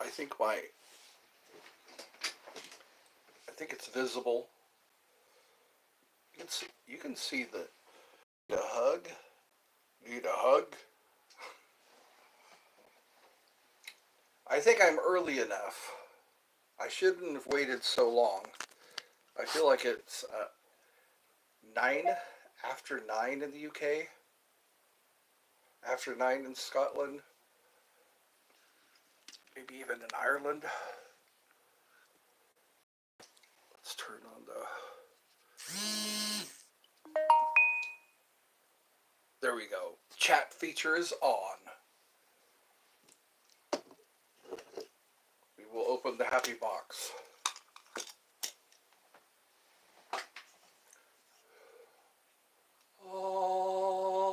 I think it's visible. You can see the hug. Need a hug? I think I'm early enough. I shouldn't have waited so long. I feel like it's 9 after 9 in the UK, after 9 in Scotland, maybe even in Ireland. Let's turn on the... There we go. Chat feature is on. We will open the happy box. Oh.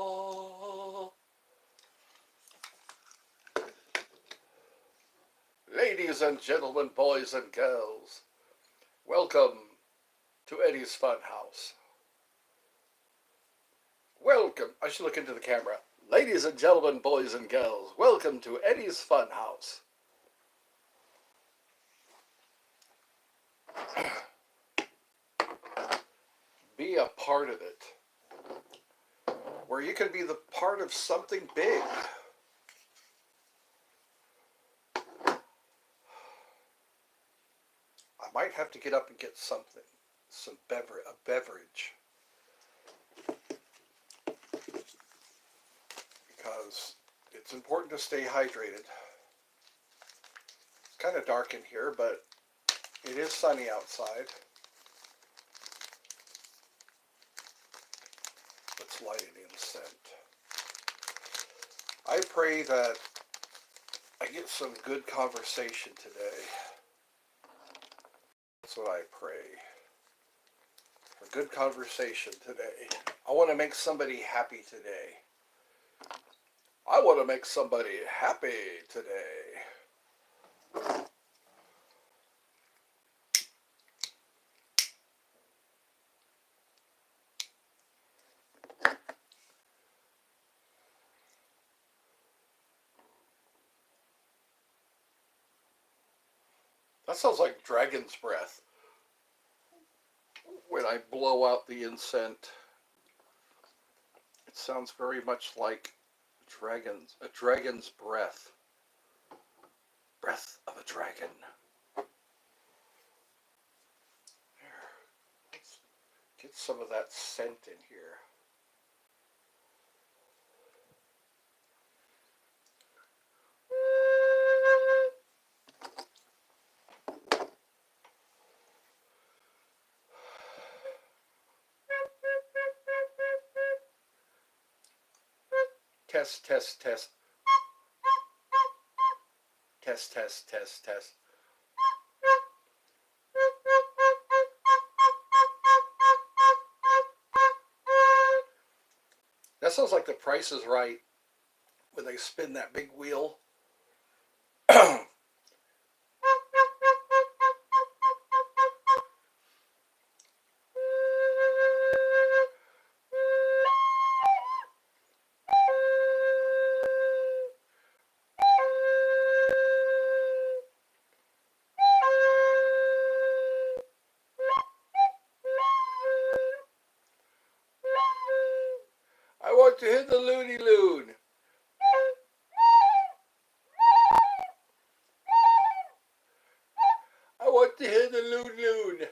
Ladies and gentlemen, boys and girls, welcome to Eddie's Funhouse. Welcome. I should look into the camera. Ladies and gentlemen, boys and girls, welcome to Eddie's Funhouse. Be a part of it, where you can be the part of something big. I might have to get up and get something, a beverage, because it's important to stay hydrated. It's kind of dark in here, but it is sunny outside. Let's light an incense. I pray that I get some good conversation today. That's what I pray. For good conversation today. I want to make somebody happy today. I want to make somebody happy today. That sounds like dragon's breath. When I blow out the incense, it sounds very much like a dragon's breath. Breath of a dragon. There. Let's get some of that scent in here. Test, test, test. Test, test, test, test. That sounds like The Price is Right when they spin that big wheel. I want to hit the loony loon. I want to hit the loon loon.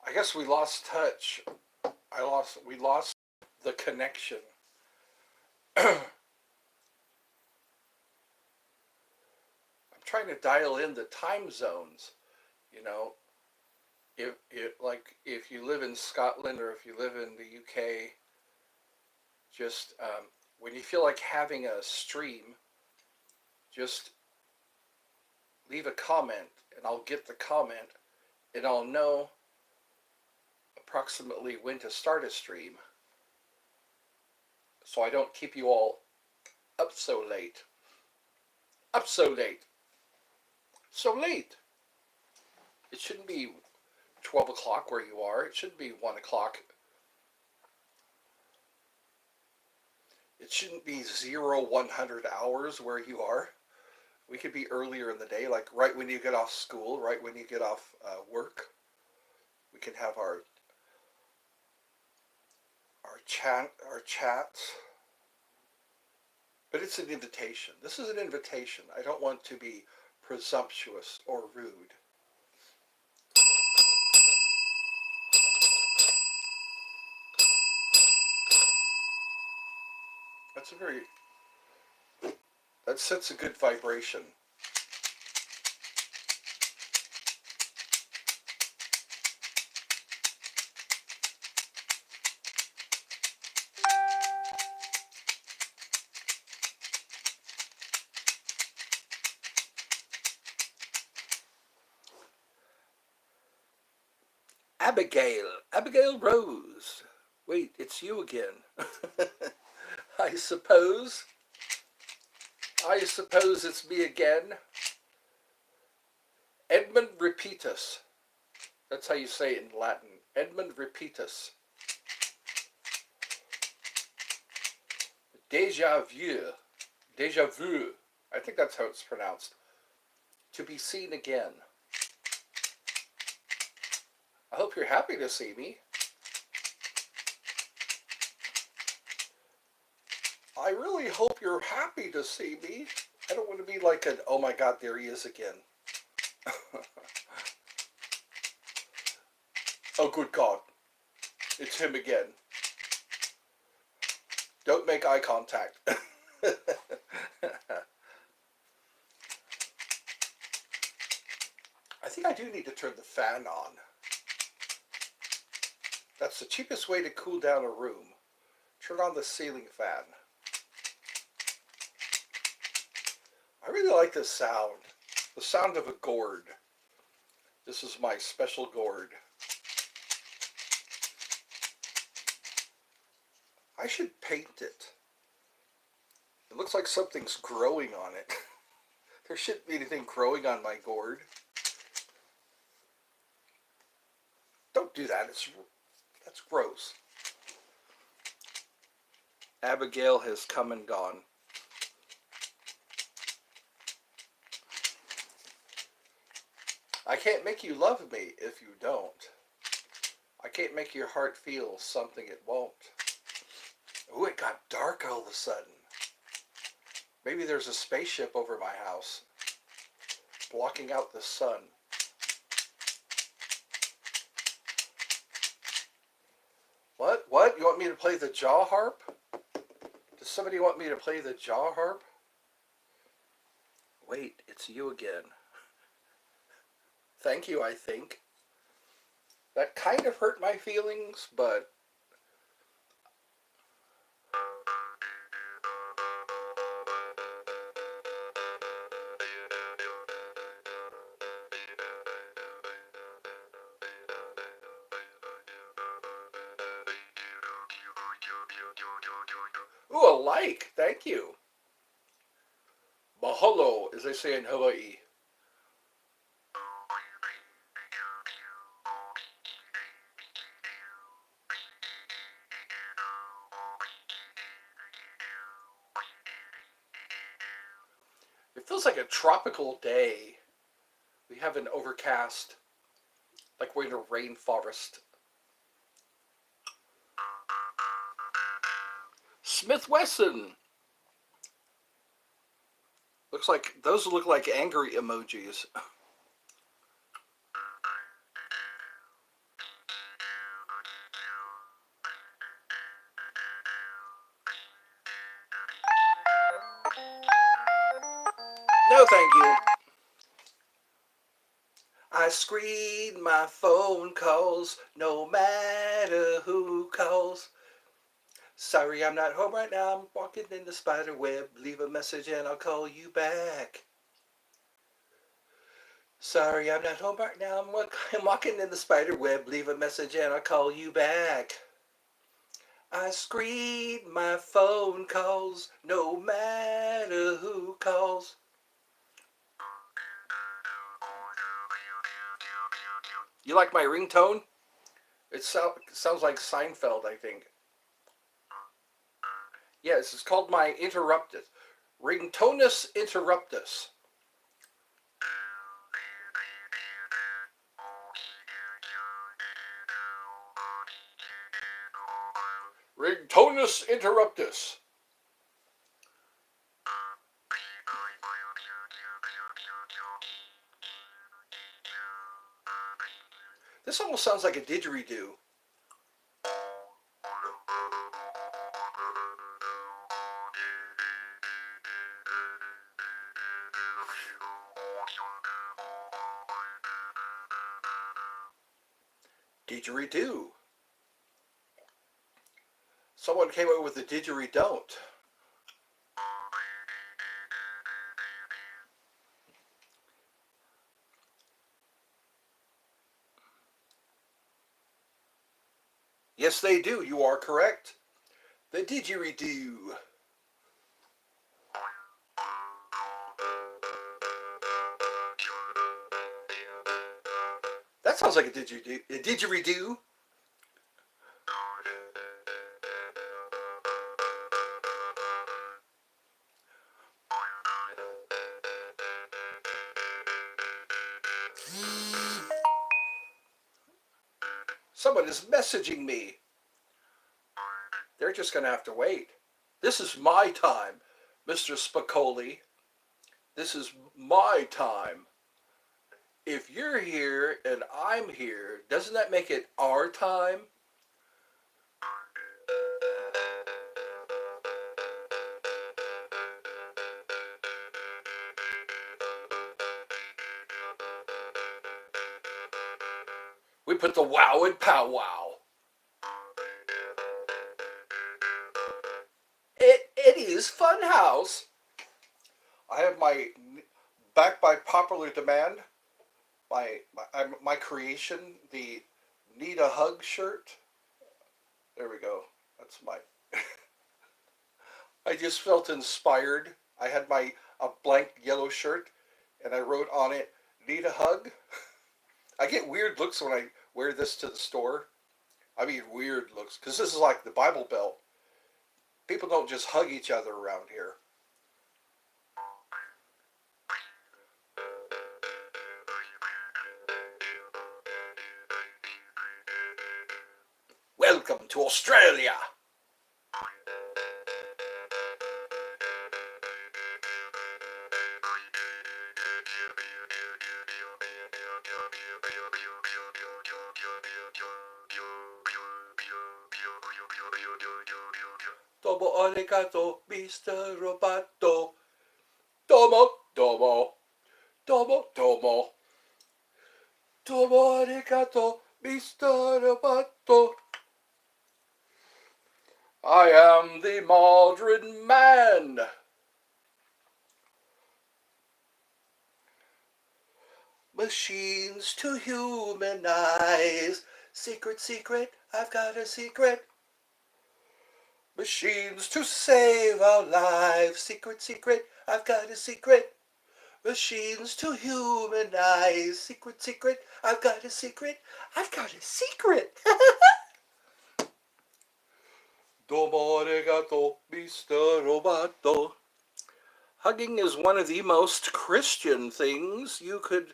I guess we lost touch. We lost the connection. I'm trying to dial in the time zones, you know. If you live in Scotland or if you live in the UK, Just when you feel like having a stream, just leave a comment and I'll get the comment and I'll know approximately when to start a stream so I don't keep you all up so late. Up so late. So late. It shouldn't be 12 o'clock where you are. It shouldn't be 1 o'clock. It shouldn't be 100 hours where you are. We could be earlier in the day, like right when you get off school, right when you get off work. We can have our chats. But it's an invitation. This is an invitation. I don't want to be presumptuous or rude. That sets a good vibration. Abigail Rose. Wait, it's you again. I suppose it's me again. Edmund Repetus. That's how you say it in Latin. Edmund Repetus. Deja vu. I think that's how it's pronounced. To be seen again. I hope you're happy to see me. I really hope you're happy to see me. I don't want to be like an, oh my God, there he is again. Oh, good God. It's him again. Don't make eye contact. I think I do need to turn the fan on. That's the cheapest way to cool down a room. Turn on the ceiling fan. I really like this sound. The sound of a gourd. This is my special gourd. I should paint it. It looks like something's growing on it. There shouldn't be anything growing on my gourd. Don't do that. That's gross. Abigail has come and gone. I can't make you love me if you don't. I can't make your heart feel something it won't. Ooh, it got dark all of a sudden. Maybe there's a spaceship over my house, blocking out the sun. What? What? You want me to play the jaw harp? Does somebody want me to play the jaw harp? Wait, it's you again. Thank you, I think. That kind of hurt my feelings, but... Ooh, a like. Thank you. Mahalo, as they say in Hawaii. It feels like a tropical day. We have an overcast, like we're in a rainforest. Smith Wesson. Looks like those look like angry emojis. No, thank you. I screen my phone calls, no matter who calls. Sorry, I'm not home right now. I'm walking in the spider web. Leave a message and I'll call you back. Sorry, I'm not home right now. I'm walking in the spider web. Leave a message and I'll call you back. I screen my phone calls no matter who calls. You like my ringtone? It sounds like Seinfeld, I think. Yes, it's called my interruptus. Ringtonus interruptus. Ringtonus interruptus. This almost sounds like a didgeridoo. Didgeridoo. Someone came up with a didgeridoo. Yes, they do. You are correct. The didgeridoo. That sounds like a didgeridoo. A didgeridoo. Someone is messaging me. They're just going to have to wait. This is my time, Mr. Spicoli. This is my time. If you're here and I'm here, doesn't that make it our time? We put the wow in powwow. It is Funhouse. I have my, back by popular demand, my creation, the Need a Hug shirt. There we go. That's my. I just felt inspired. I had a blank yellow shirt, and I wrote on it, "Need a hug." I get weird looks when I wear this to the store. I mean, weird looks, because this is like the Bible Belt. People don't just hug each other around here. Welcome to Australia. Domo arigato, Mr. Roboto. Domo, domo, domo, domo. Domo arigato, Mr. Roboto. I am the modern man. Machines to humanize. Secret, secret, I've got a secret. Machines to save our lives. Secret, secret, I've got a secret. Machines to humanize. Secret, secret, I've got a secret. I've got a secret. Domo arigato, Mr. Roboto. Hugging is one of the most Christian things you could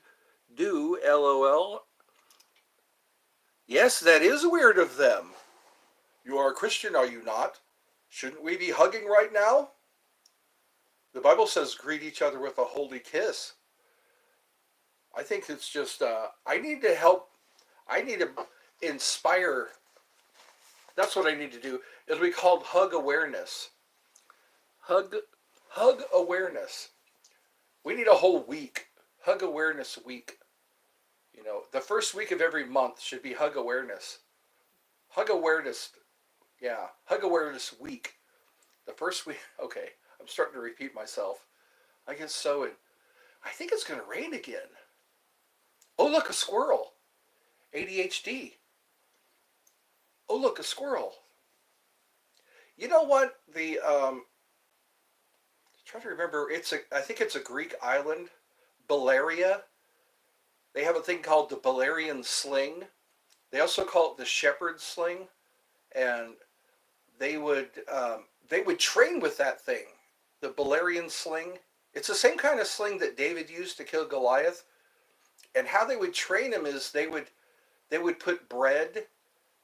do, LOL. Yes, that is weird of them. You are a Christian, are you not? Shouldn't we be hugging right now? The Bible says greet each other with a holy kiss. I think it's just, I need to help, I need to inspire. That's what I need to do. It'll be called hug awareness. Hug awareness. We need a whole week. Hug awareness week. The first week of every month should be hug awareness. Hug awareness. Yeah, Hug Awareness Week. The first week. Okay, I'm starting to repeat myself. I guess so. And I think it's going to rain again. Oh, look, a squirrel. ADHD. Oh, look, a squirrel. You know what? Trying to remember. I think it's a Greek island, Balearia. They have a thing called the Balerian sling. They also call it the shepherd's sling, and they would they would train with that thing, the Balerian sling. It's the same kind of sling that David used to kill Goliath. And how they would train him is they would put bread,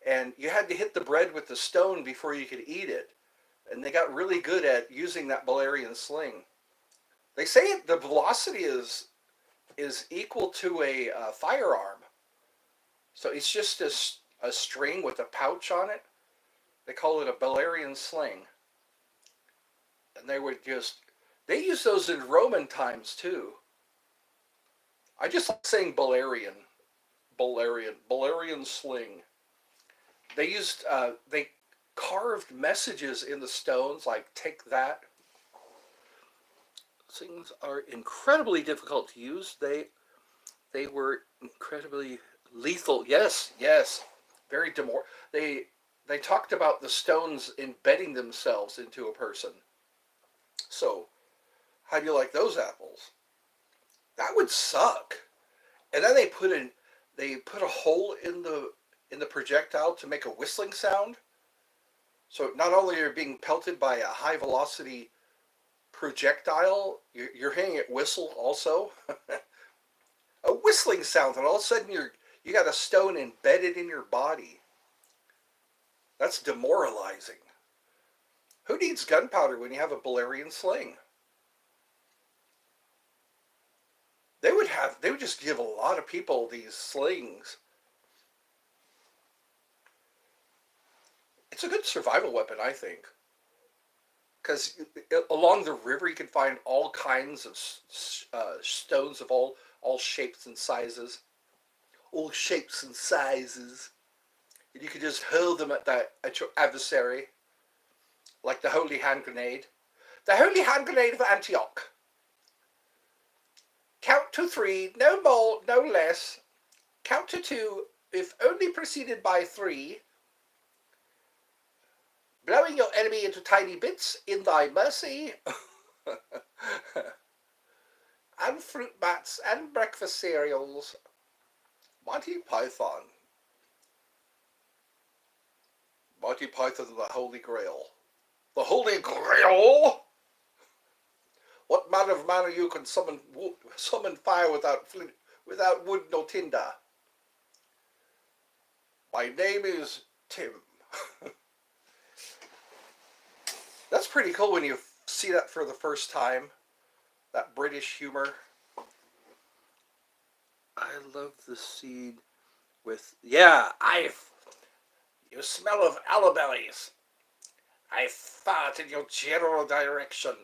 and you had to hit the bread with the stone before you could eat it. And they got really good at using that Balerian sling. They say the velocity is equal to a firearm. So it's just a string with a pouch on it. They call it a Balerian sling. And they used those in Roman times too. I just like saying Balerian sling. They carved messages in the stones like "take that." Things are incredibly difficult to use. They were incredibly lethal. Yes, yes, very demor. They talked about the stones embedding themselves into a person. So how do you like those apples? That would suck. And then they put a hole in the projectile to make a whistling sound. So not only are you being pelted by a high velocity projectile, you're hearing it whistle also. A whistling sound, and all of a sudden you got a stone embedded in your body. That's demoralizing. Who needs gunpowder when you have a Balerian sling? They would just give a lot of people these slings. It's a good survival weapon, I think, because along the river you can find all kinds of stones of all shapes and sizes, all shapes and sizes, and you can just hurl them at your adversary, like the holy hand grenade, the holy hand grenade of Antioch. Count to 3, no more, no less. Count to 2, if only preceded by 3. Blowing your enemy into tiny bits in thy mercy. And fruit bats and breakfast cereals. Monty Python. Monty Python and the Holy Grail. The Holy Grail? What manner of man are you can summon fire without wood nor tinder? My name is Tim. That's pretty cool when you see that for the first time. That British humor. I love the scene with, yeah, you smell of aloe-bellies. I fart in your general direction.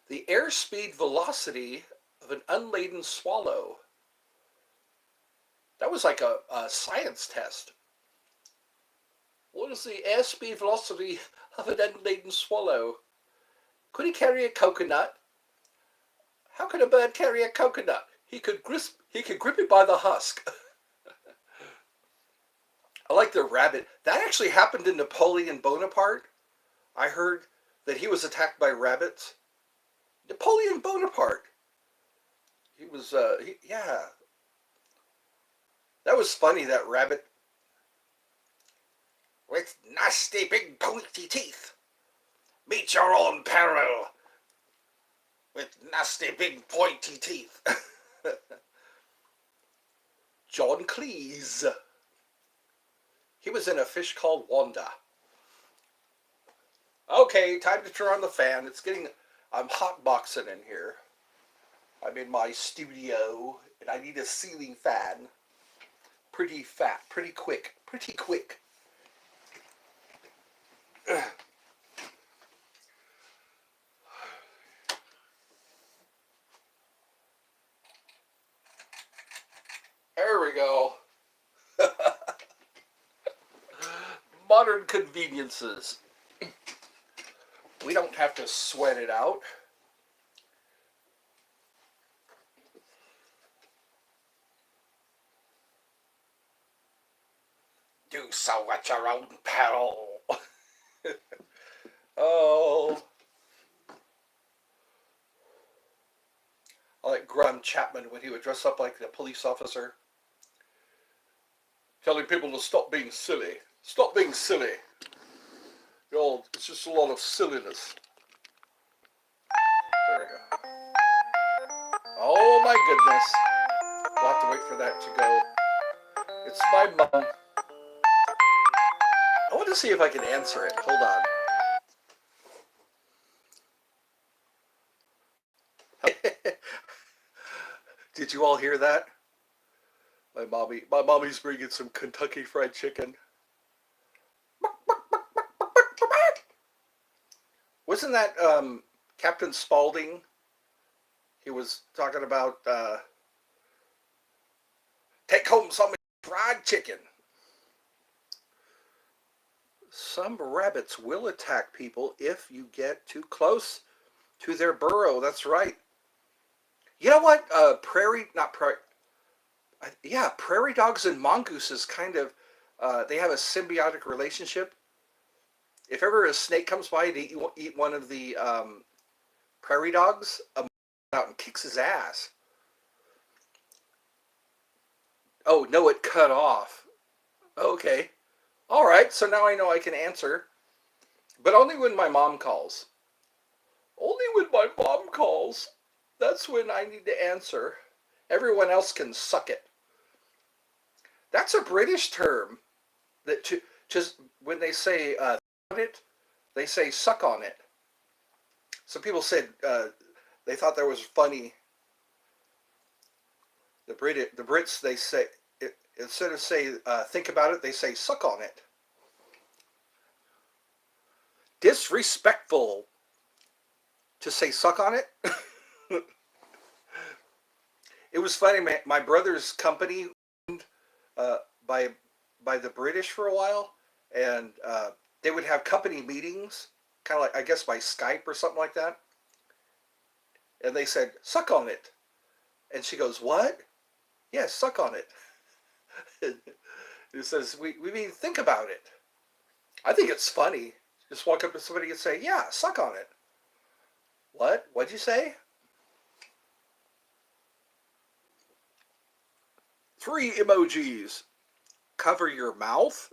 The airspeed velocity of an unladen swallow. That was like a science test. What is the airspeed velocity of an unladen swallow? Could he carry a coconut? How could a bird carry a coconut? He could grip it by the husk. I like the rabbit. That actually happened to Napoleon Bonaparte. I heard that he was attacked by rabbits. Napoleon Bonaparte. He was, yeah. That was funny, that rabbit. With nasty big pointy teeth. Meet your own peril. With nasty big pointy teeth. John Cleese. He was in A Fish Called Wanda. Okay, time to turn on the fan. I'm hotboxing in here. I'm in my studio, and I need a ceiling fan. Pretty fat, pretty quick. modern conveniences. We don't have to sweat it out. Do so at your own peril. Oh. I like Graham Chapman when he would dress up like a police officer, telling people to stop being silly. Stop being silly. It's just a lot of silliness. There we go. Oh my goodness. We'll have to wait for that to go. It's my mom. I want to see if I can answer it. Hold on. Did you all hear that? My mommy's bringing some Kentucky Fried Chicken. Wasn't that Captain Spaulding? He was talking about take home some fried chicken. Some rabbits will attack people if you get too close to their burrow. That's right. You know what? Prairie dogs and mongooses kind of, they have a symbiotic relationship. If ever a snake comes by to eat one of the prairie dogs, a out and kicks his ass. Oh, no, it cut off. Okay. All right, so now I know I can answer. But only when my mom calls. Only when my mom calls. That's when I need to answer. Everyone else can suck it. That's a British term. That just when they say it, they say suck on it. Some people said they thought that was funny. The Brits, they say instead of say think about it, they say suck on it. Disrespectful to say suck on it. It was funny. My brother's company by the British for a while, and they would have company meetings, kind of like, I guess, by Skype or something like that. And they said, suck on it. And she goes, what? Yes, suck on it. It says, we mean think about it. I think it's funny. Just walk up to somebody and say, yeah, suck on it. What? What'd you say? 3 emojis. Cover your mouth.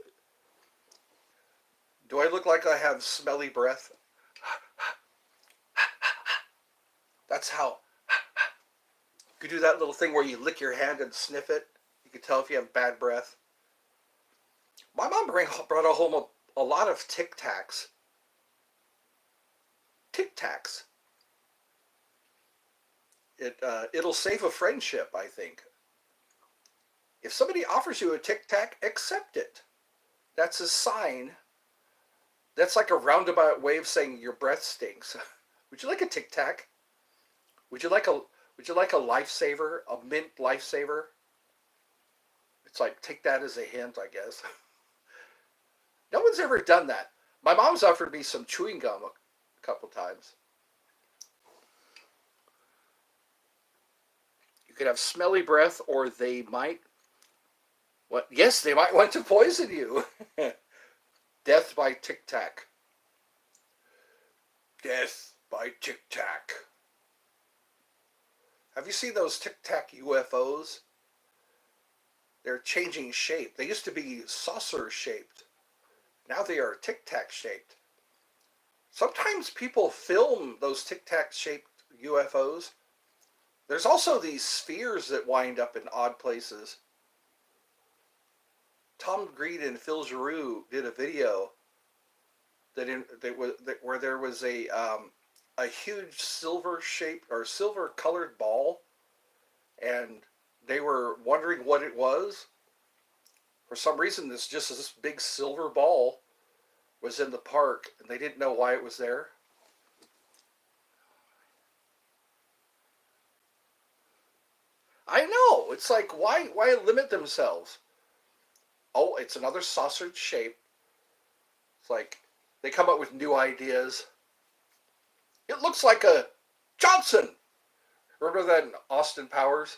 Do I look like I have smelly breath? That's how. You do that little thing where you lick your hand and sniff it. You can tell if you have bad breath. My mom brought home a lot of Tic Tacs. Tic Tacs. It'll save a friendship, I think. If somebody offers you a Tic Tac, accept it. That's a sign. That's like a roundabout way of saying your breath stinks. Would you like a Tic Tac? Would you like a lifesaver, a mint lifesaver? It's like, take that as a hint, I guess. No one's ever done that. My mom's offered me some chewing gum a couple times. You could have smelly breath, or they might. What? Yes, they might want to poison you. Death by Tic Tac. Death by Tic Tac. Have you seen those Tic Tac UFOs? They're changing shape. They used to be saucer shaped. Now they are Tic Tac shaped. Sometimes people film those Tic Tac shaped UFOs. There's also these spheres that wind up in odd places. Tom Green and Phil Giroux did a video where there was a huge silver shaped or silver colored ball, and they were wondering what it was. For some reason, this big silver ball was in the park, and they didn't know why it was there. I know. It's like, why limit themselves? Oh, it's another sausage shape. like they come up with new ideas. It looks like a Johnson. Remember that in Austin Powers?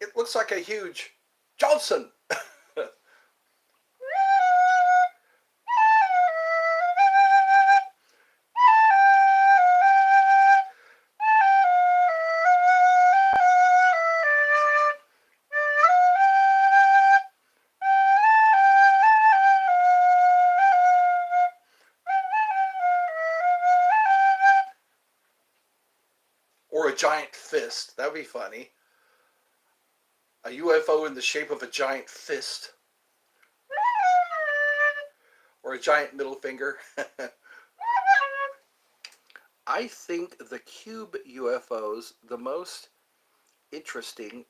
It looks like a huge Johnson. Or a giant fist. That would be funny. A UFO in the shape of a giant fist. Or a giant middle finger. I think the cube UFOs, the most interesting,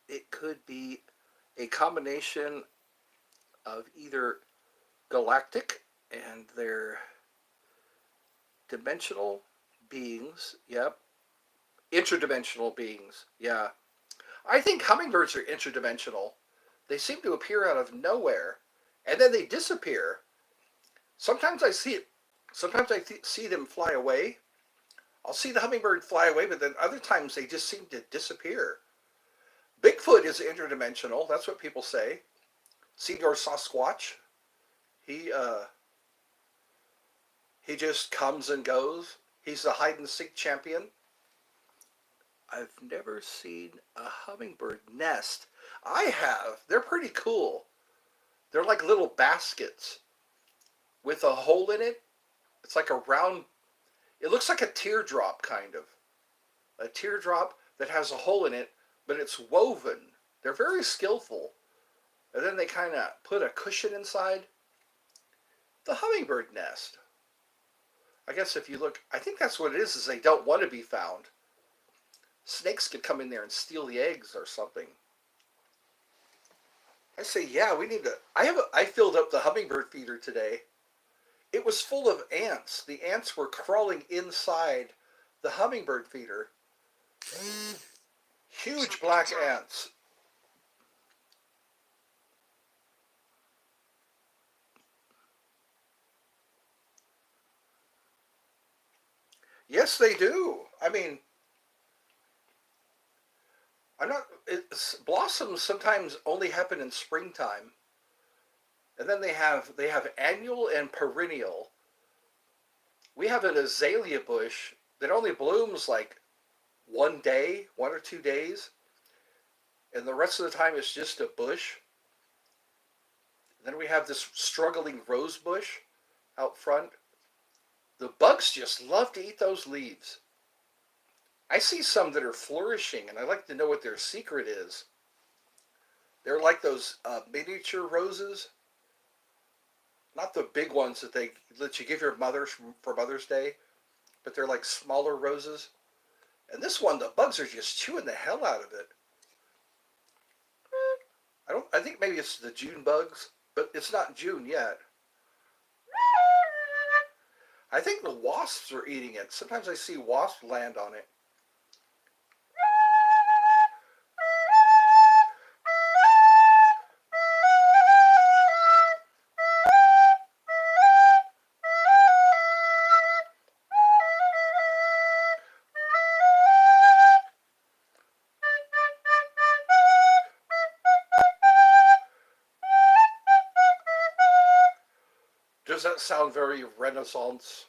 it could be a combination of either galactic and their dimensional beings. Yep. Interdimensional beings. Yeah. I think hummingbirds are interdimensional. They seem to appear out of nowhere, and then they disappear. Sometimes I see it. Sometimes I see them fly away. I'll see the hummingbird fly away, but then other times they just seem to disappear. Bigfoot is interdimensional. That's what people say. Senior Sasquatch. He just comes and goes. He's the hide and seek champion. I've never seen a hummingbird nest. I have. They're pretty cool. They're like little baskets with a hole in it. It's like a round, it looks like a teardrop kind of. A teardrop that has a hole in it, but it's woven. They're very skillful. And then they kind of put a cushion inside. The hummingbird nest. I guess if you look, I think that's what it is they don't want to be found. Snakes could come in there and steal the eggs or something. I say, yeah, we need to. I filled up the hummingbird feeder today. It was full of ants. The ants were crawling inside the hummingbird feeder. Huge black ants. Yes, they do. I mean, blossoms sometimes only happen in springtime. And then they have annual and perennial. We have an azalea bush that only blooms like one day, 1 or 2 days. And the rest of the time it's just a bush. Then we have this struggling rose bush out front. The bugs just love to eat those leaves. I see some that are flourishing, and I like to know what their secret is. They're like those miniature roses. Not the big ones that they let you give your mother for Mother's Day, but they're like smaller roses. And this one, the bugs are just chewing the hell out of it. I think maybe it's the June bugs, but it's not June yet. I think the wasps are eating it. Sometimes I see wasps land on it. Does that sound very Renaissance?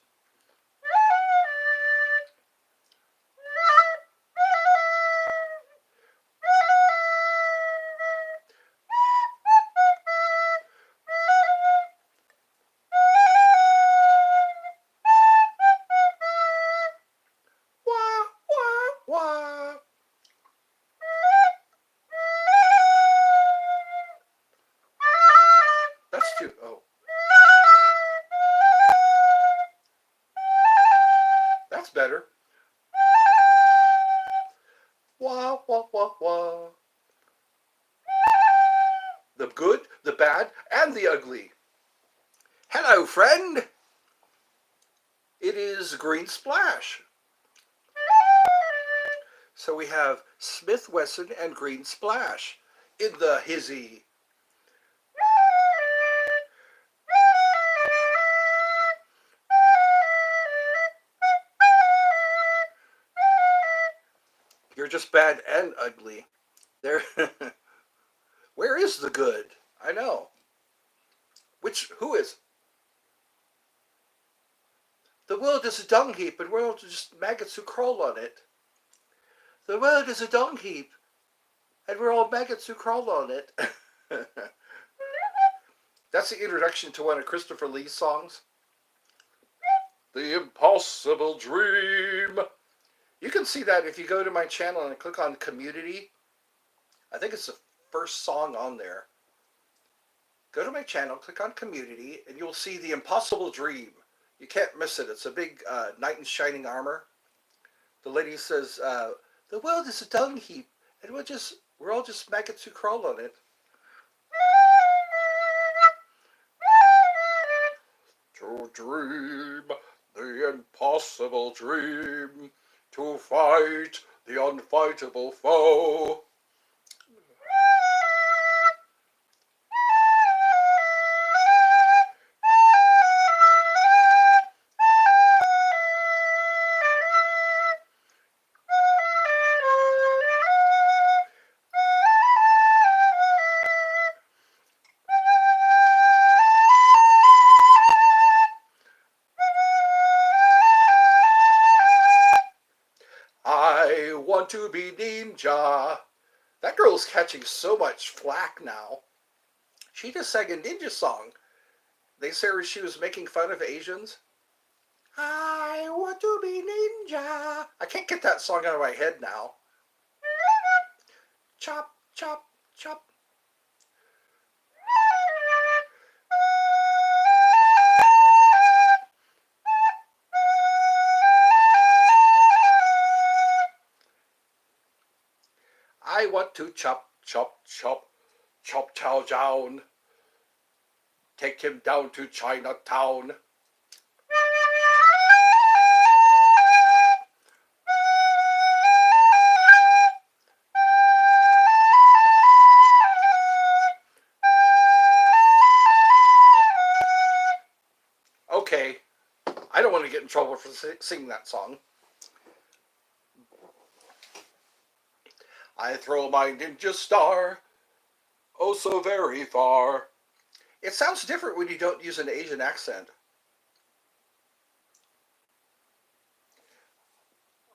Wah, wah, wah. That's too, oh. That's better. Wah, wah, wah, wah. The good, the bad, and the ugly. Hello, friend. It is Green Splash. So we have Smith Wesson and Green Splash in the hizzy. They're just bad and ugly. They're where is the good? I know. Who is? The world is a dung heap, and we're all just maggots who crawl on it. The world is a dung heap, and we're all maggots who crawl on it. That's the introduction to one of Christopher Lee's songs. The Impossible Dream. You can see that if you go to my channel and click on Community. I think it's the first song on there. Go to my channel, click on Community, and you'll see The Impossible Dream. You can't miss it. It's a big knight in shining armor. The lady says, the world is a dung heap, and we're all just maggots who crawl on it. To dream the impossible dream, to fight the unfightable foe. I want to be ninja. That girl's catching so much flack now. She just sang a ninja song. They say she was making fun of Asians. I want to be ninja. I can't get that song out of my head now. Chop, chop, chop. I want to chop, chop, chop, chop Chow down. Take him down to Chinatown. Okay, I don't want to get in trouble for singing that song. I throw my ninja star, oh so very far. It sounds different when you don't use an Asian accent.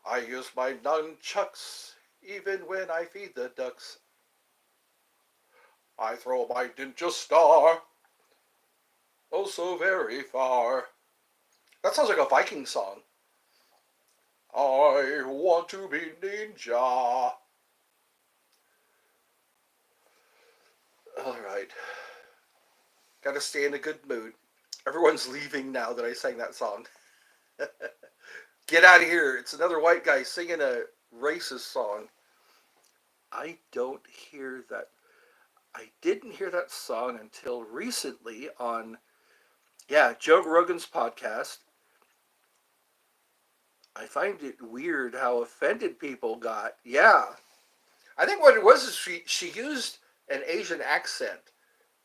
I use my nunchucks even when I feed the ducks. I throw my ninja star, oh so very far. That sounds like a Viking song. I want to be ninja. All right. Got to stay in a good mood. Everyone's leaving now that I sang that song. Get out of here. It's another white guy singing a racist song. I don't hear that. I didn't hear that song until recently on, Joe Rogan's podcast. I find it weird how offended people got. Yeah. I think what it was is she used an Asian accent,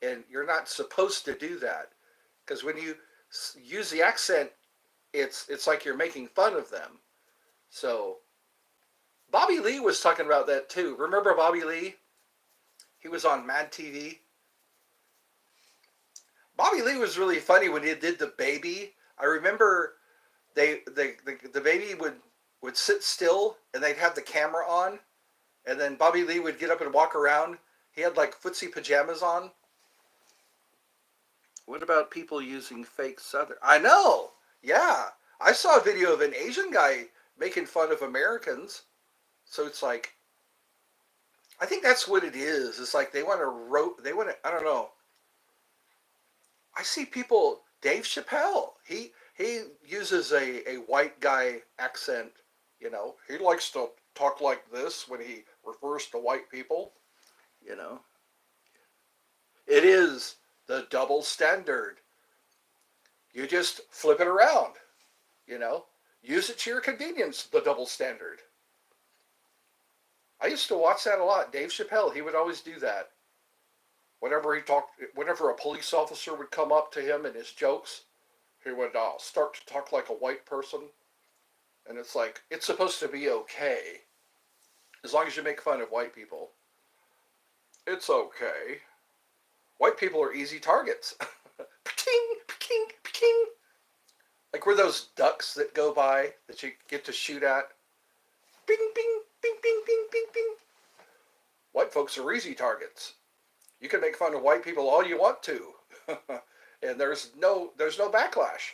and you're not supposed to do that. Because when you use the accent, it's like you're making fun of them. So, Bobby Lee was talking about that too. Remember Bobby Lee? He was on Mad TV. Bobby Lee was really funny when he did the baby. I remember the baby would sit still, and they'd have the camera on, and then Bobby Lee would get up and walk around. He had like footsie pajamas on. What about people using fake Southern? I know. Yeah. I saw a video of an Asian guy making fun of Americans. So it's like, I think that's what it is. It's like they want to, I don't know. I see people, Dave Chappelle, he uses a white guy accent, you know. He likes to talk like this when he refers to white people, you know. It is the double standard. You just flip it around, you know. Use it to your convenience, the double standard. I used to watch that a lot. Dave Chappelle, he would always do that. Whenever a police officer would come up to him and his jokes, he would start to talk like a white person. And it's like, it's supposed to be okay. as long as you make fun of white people, it's okay. White people are easy targets. Ping, ping, ping. Like we're those ducks that go by that you get to shoot at. Bing, bing, bing, bing, bing, bing, bing. White folks are easy targets. You can make fun of white people all you want to, and there's no backlash.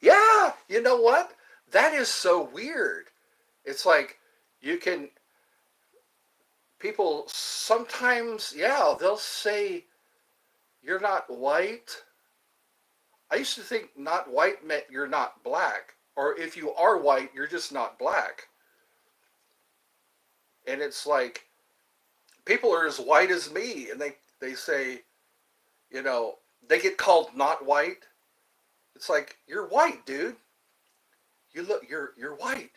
Yeah, you know what? That is so weird. It's like you can people sometimes, yeah, they'll say you're not white. I used to think not white meant you're not black, or if you are white, you're just not black. And it's like people are as white as me, and they say, you know, they get called not white. It's like you're white, dude. You're white.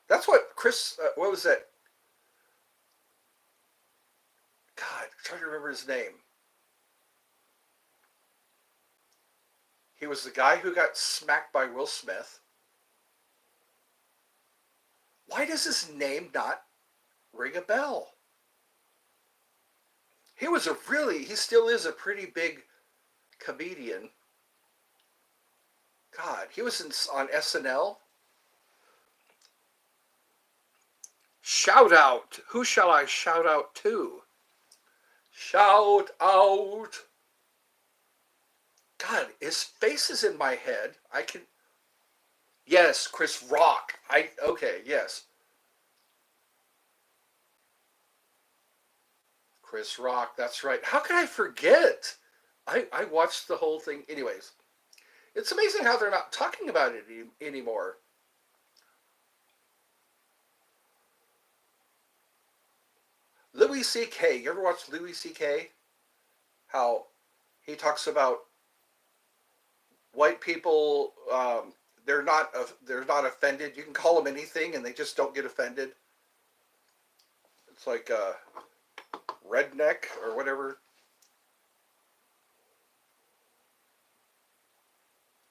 That's what Chris. What was that? God, I'm trying to remember his name. He was the guy who got smacked by Will Smith. Why does his name not ring a bell? He still is a pretty big comedian. God, he was on SNL. Shout out. Who shall I shout out to? Shout out. God, his face is in my head. I can. Yes, Chris Rock. Okay, yes. Chris Rock, that's right. How can I forget? I watched the whole thing. Anyways, it's amazing how they're not talking about it anymore. Louis C.K. You ever watch Louis C.K.? How he talks about white people. They're not offended. You can call them anything, and they just don't get offended. It's like redneck or whatever.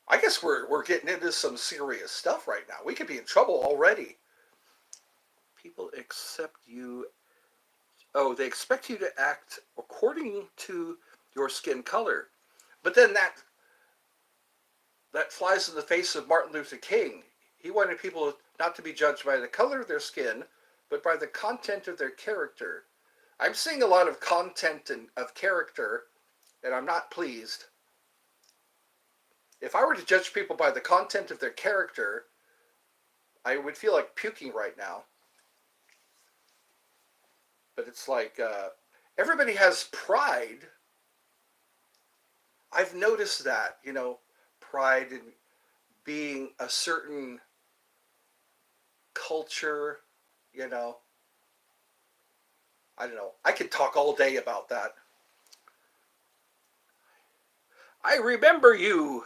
I guess we're getting into some serious stuff right now. We could be in trouble already. People accept you. Oh, they expect you to act according to your skin color. But then that flies in the face of Martin Luther King. He wanted people not to be judged by the color of their skin, but by the content of their character. I'm seeing a lot of content and of character, and I'm not pleased. If I were to judge people by the content of their character, I would feel like puking right now. But it's like everybody has pride. I've noticed that, pride in being a certain culture, you know. I don't know. I could talk all day about that. I remember you,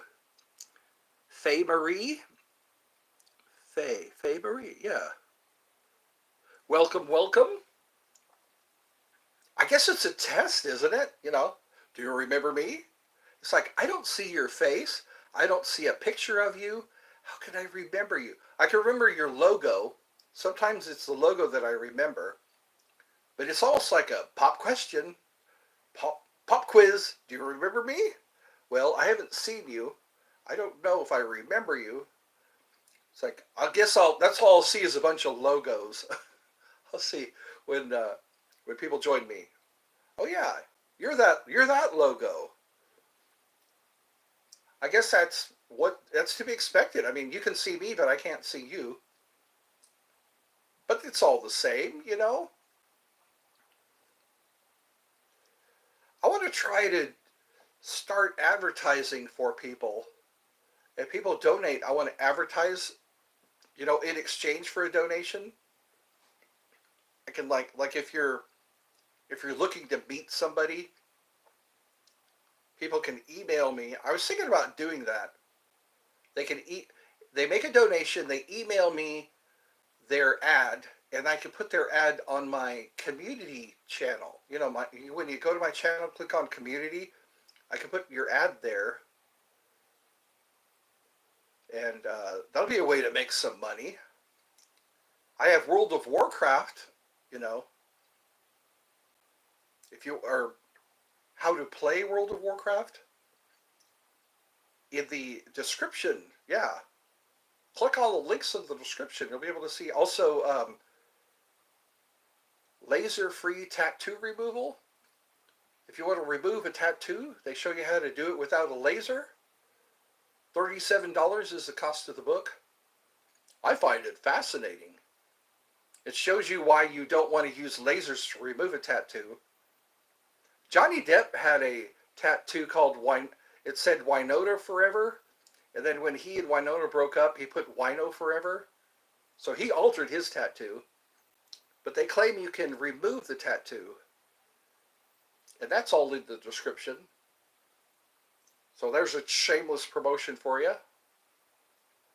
Faye Marie. Faye Marie, yeah. Welcome, welcome. I guess it's a test, isn't it? Do you remember me? It's like, I don't see your face. I don't see a picture of you. How can I remember you? I can remember your logo. Sometimes it's the logo that I remember. But it's almost like a pop question. Pop quiz. Do you remember me? Well, I haven't seen you. I don't know if I remember you. It's like, that's all I'll see is a bunch of logos. I'll see when people join me. Oh yeah, you're that logo. I guess that's to be expected. I mean, you can see me, but I can't see you. But it's all the same. I want to try to start advertising for people. If people donate, I want to advertise, in exchange for a donation. I can like if you're looking to meet somebody, people can email me. I was thinking about doing that. They make a donation, they email me their ad, and I can put their ad on my community channel. You know, when you go to my channel, click on community, I can put your ad there, and that'll be a way to make some money. I have World of Warcraft, you know, if you are how to play World of Warcraft in the description. Yeah, click on the links in the description. You'll be able to see also laser-free tattoo removal. If you want to remove a tattoo, they show you how to do it without a laser. $37 is the cost of the book. I find it fascinating. It shows you why you don't want to use lasers to remove a tattoo. Johnny Depp had a tattoo called it said Winona Forever, and then when he and Winona broke up, he put Wino Forever. So he altered his tattoo, but they claim you can remove the tattoo, and that's all in the description. So there's a shameless promotion for you.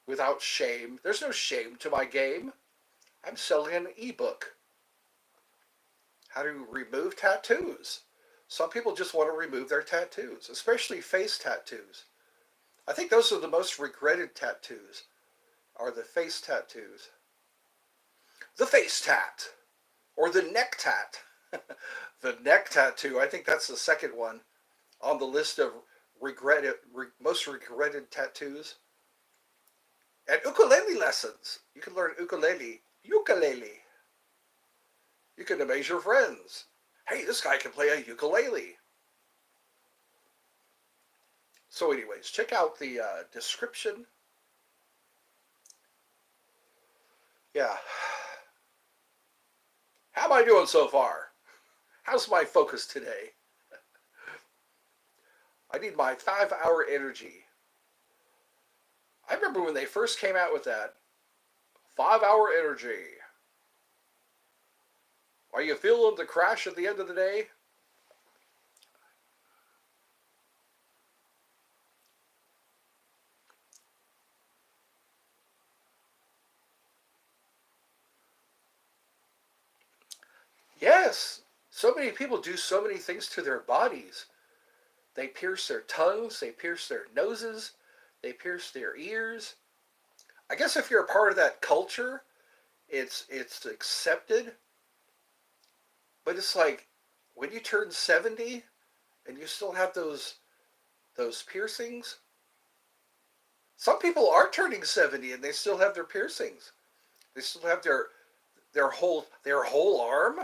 Without shame. There's no shame to my game. I'm selling an ebook. How to remove tattoos. Some people just want to remove their tattoos, especially face tattoos. I think those are the most regretted tattoos, are the face tattoos. The face tat, or the neck tat. The neck tattoo, I think that's the second one on the list of most regretted tattoos. And ukulele lessons. You can learn ukulele. Yukalaly. You can amaze your friends. Hey, this guy can play a ukulele. So anyways, check out the description. Yeah. How am I doing so far? How's my focus today? I need my 5-hour energy. I remember when they first came out with that. 5-hour energy. Are you feeling the crash at the end of the day? Yes. So many people do so many things to their bodies. They pierce their tongues, they pierce their noses, they pierce their ears. I guess if you're a part of that culture, it's accepted. But it's like when you turn 70 and you still have those piercings. Some people are turning 70 and they still have their piercings. They still have their whole arm.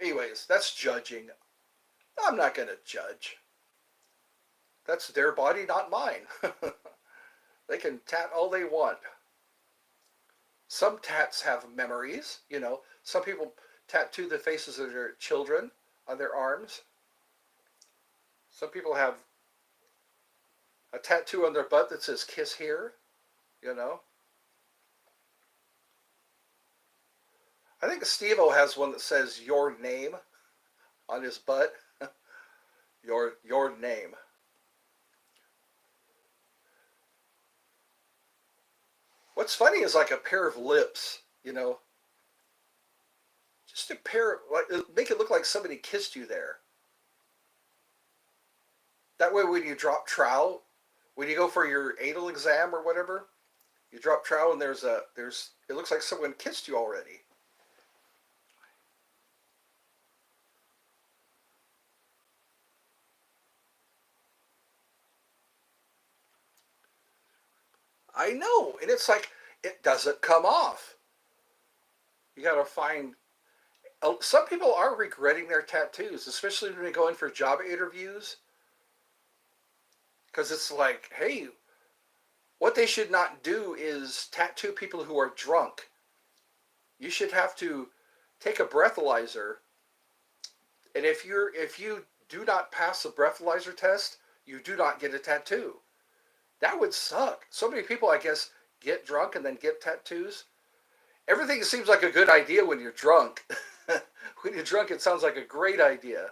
Anyways, that's judging. I'm not going to judge. That's their body, not mine. They can tat all they want. Some tats have memories, you know. Some people tattoo the faces of their children on their arms. Some people have a tattoo on their butt that says "kiss here," you know. I think Steve-O has one that says "your name" on his butt. your name. What's funny is like a pair of lips, you know. Just a pair, like make it look like somebody kissed you there. That way, when you drop trowel, when you go for your anal exam or whatever, you drop trowel and there's it looks like someone kissed you already. I know, and it's like it doesn't come off. You got to find. Some people are regretting their tattoos, especially when they go in for job interviews, because it's like, hey, what they should not do is tattoo people who are drunk. You should have to take a breathalyzer, and if you do not pass the breathalyzer test, you do not get a tattoo. That would suck. So many people, I guess, get drunk and then get tattoos. Everything seems like a good idea when you're drunk. When you're drunk, it sounds like a great idea.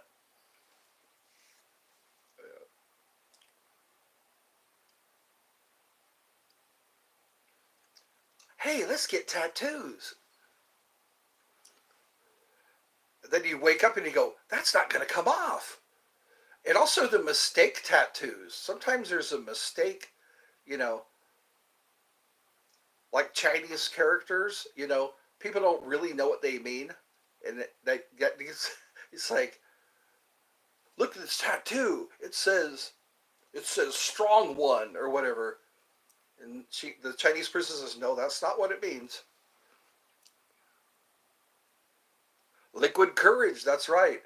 Hey, let's get tattoos. then you wake up and you go, that's not going to come off. And also the mistake tattoos. Sometimes there's a mistake, you know, like Chinese characters, you know, people don't really know what they mean. And they get these, it's like, look at this tattoo. It says strong one or whatever. And the Chinese person says, no, that's not what it means. Liquid courage, that's right.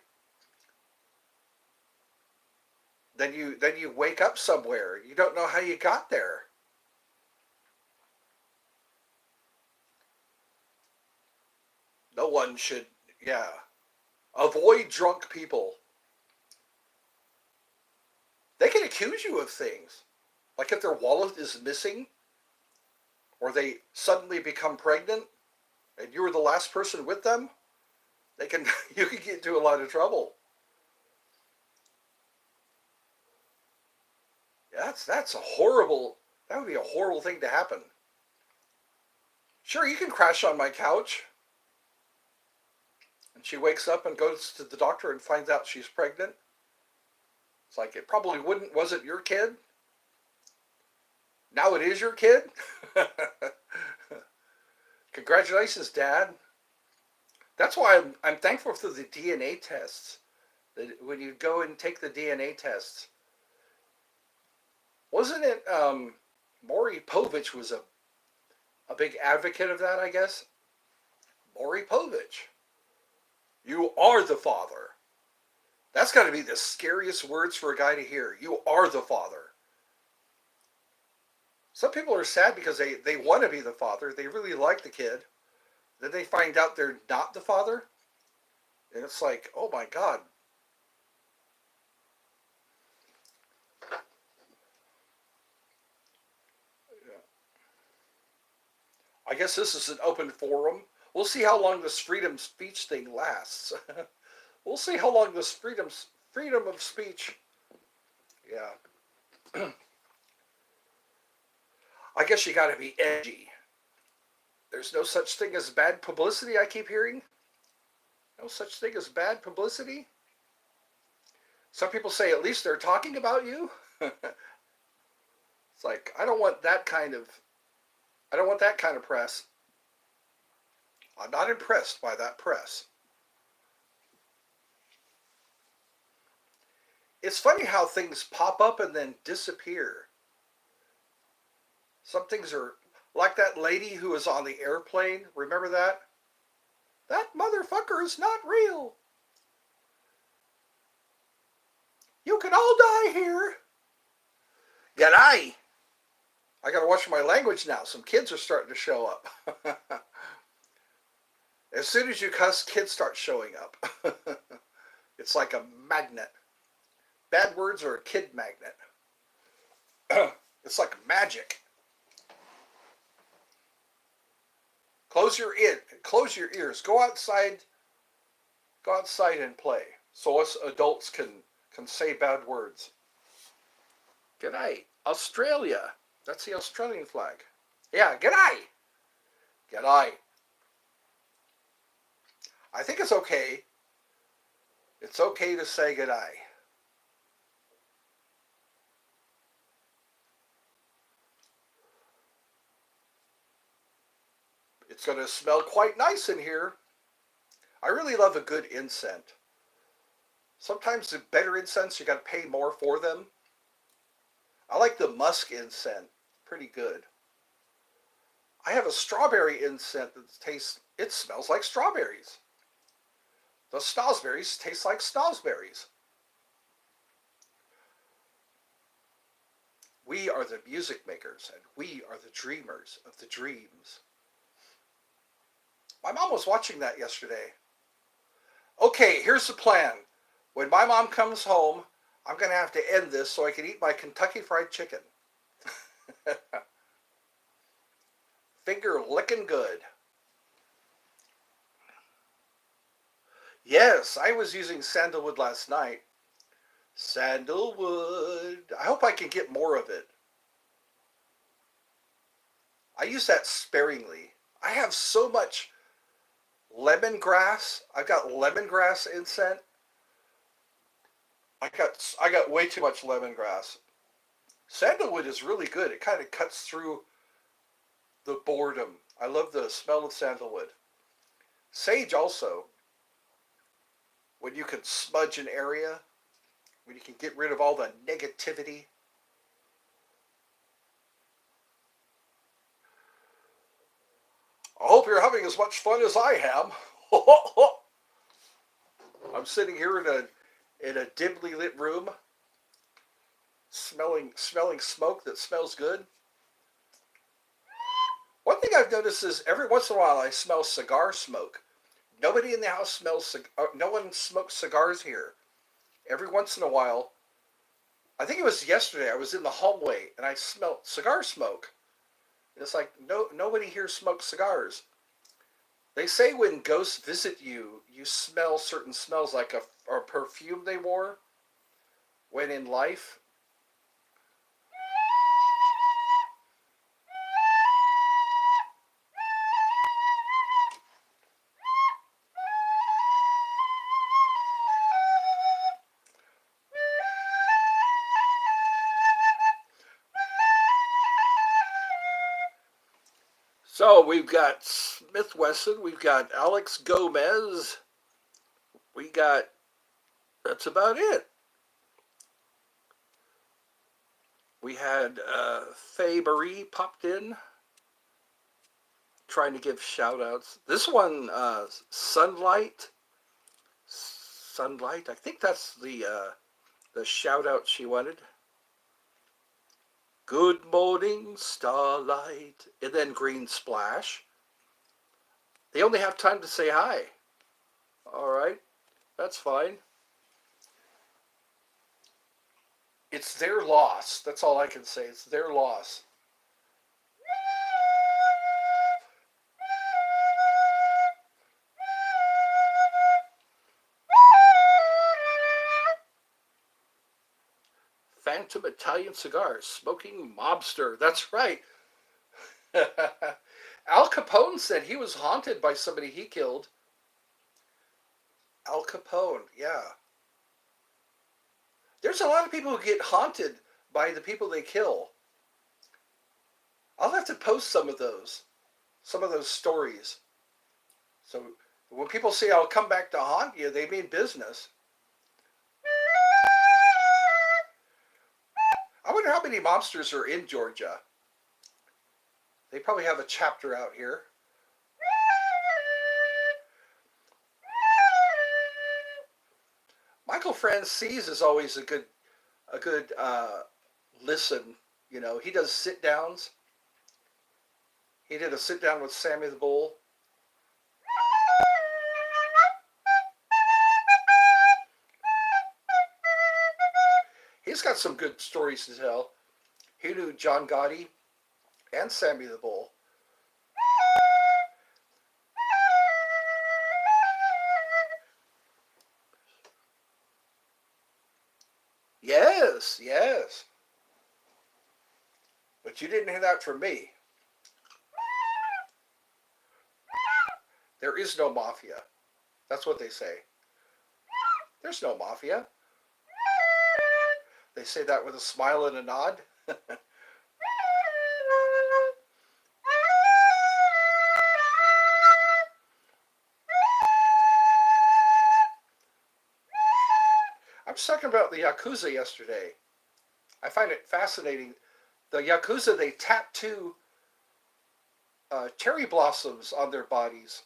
Then you wake up somewhere. You don't know how you got there. No one should, yeah. Avoid drunk people. They can accuse you of things. Like if their wallet is missing, or they suddenly become pregnant, and you were the last person with them, they can you can get into a lot of trouble. That's a horrible. That would be a horrible thing to happen. Sure, you can crash on my couch. And she wakes up and goes to the doctor and finds out she's pregnant. It's like it probably wasn't your kid. Now it is your kid. Congratulations, Dad. That's why I'm thankful for the DNA tests. That when you go and take the DNA tests, wasn't it Maury Povich was a big advocate of that, I guess? Maury Povich. You are the father. That's got to be the scariest words for a guy to hear. You are the father. Some people are sad because they want to be the father. They really like the kid. Then they find out they're not the father. And it's like, oh my God. I guess this is an open forum. We'll see how long this freedom of speech thing lasts. We'll see how long this freedom of speech. Yeah. I guess you got to be edgy. There's no such thing as bad publicity, I keep hearing. No such thing as bad publicity. Some people say at least they're talking about you. It's like, I don't want that kind of press. I'm not impressed by that press. It's funny how things pop up and then disappear. Some things are like that lady who was on the airplane. Remember that? That motherfucker is not real. You can all die here. G'day. I gotta watch my language now. Some kids are starting to show up. As soon as you cuss, kids start showing up. It's like a magnet. Bad words are a kid magnet. It's like magic. Close your ears. Go outside and play. So us adults can say bad words. G'day, Australia. That's the Australian flag. Yeah, g'day. G'day. I think it's okay. It's okay to say g'day. It's going to smell quite nice in here. I really love a good incense. Sometimes the better incense, you got to pay more for them. I like the musk incense. Pretty good. I have a strawberry incense it smells like strawberries. The snozzberries taste like snozzberries. We are the music makers, and we are the dreamers of the dreams. My mom was watching that yesterday. Okay, here's the plan. When my mom comes home, I'm going to have to end this so I can eat my Kentucky Fried Chicken. Finger licking good. Yes, I was using sandalwood last night. Sandalwood. I hope I can get more of it. I use that sparingly. I have so much Lemongrass. I got lemongrass incense. I got way too much lemongrass. Sandalwood is really good. It kind of cuts through the boredom. I love the smell of sandalwood. Sage also, when you can smudge an area, when you can get rid of all the negativity. I hope you're having as much fun as I am. I'm sitting here in a dimly lit room, smelling smoke that smells good. One thing I've noticed is every once in a while I smell cigar smoke. Nobody in the house no one smokes cigars here. Every once in a while, I think it was yesterday, I was in the hallway and I smelled cigar smoke. It's like nobody here smokes cigars. They say when ghosts visit you, you smell certain smells like a perfume they wore when in life. So we've got Smith Wesson, we've got Alex Gomez, we got, that's about it. We had Faye Marie popped in, trying to give shout outs. This one, Sunlight, I think that's the shout out she wanted. Good morning, starlight, and then green splash. They only have time to say hi. All right, that's fine. It's their loss. That's all I can say. It's their loss. Phantom Italian cigars, smoking mobster. That's right. Al Capone said he was haunted by somebody he killed. Al Capone, yeah. There's a lot of people who get haunted by the people they kill. I'll have to post some of those stories. So when people say I'll come back to haunt you, they mean business. I wonder how many mobsters are in Georgia. They probably have a chapter out here. Michael Francis is always a good listen. You know, he does sit downs. He did a sit down with Sammy the Bull. He's got some good stories to tell. He knew John Gotti and Sammy the Bull. Yes, yes. But you didn't hear that from me. There is no mafia. That's what they say. There's no mafia. They say that with a smile and a nod. I was talking about the Yakuza yesterday. I find it fascinating. The Yakuza, they tattoo cherry blossoms on their bodies.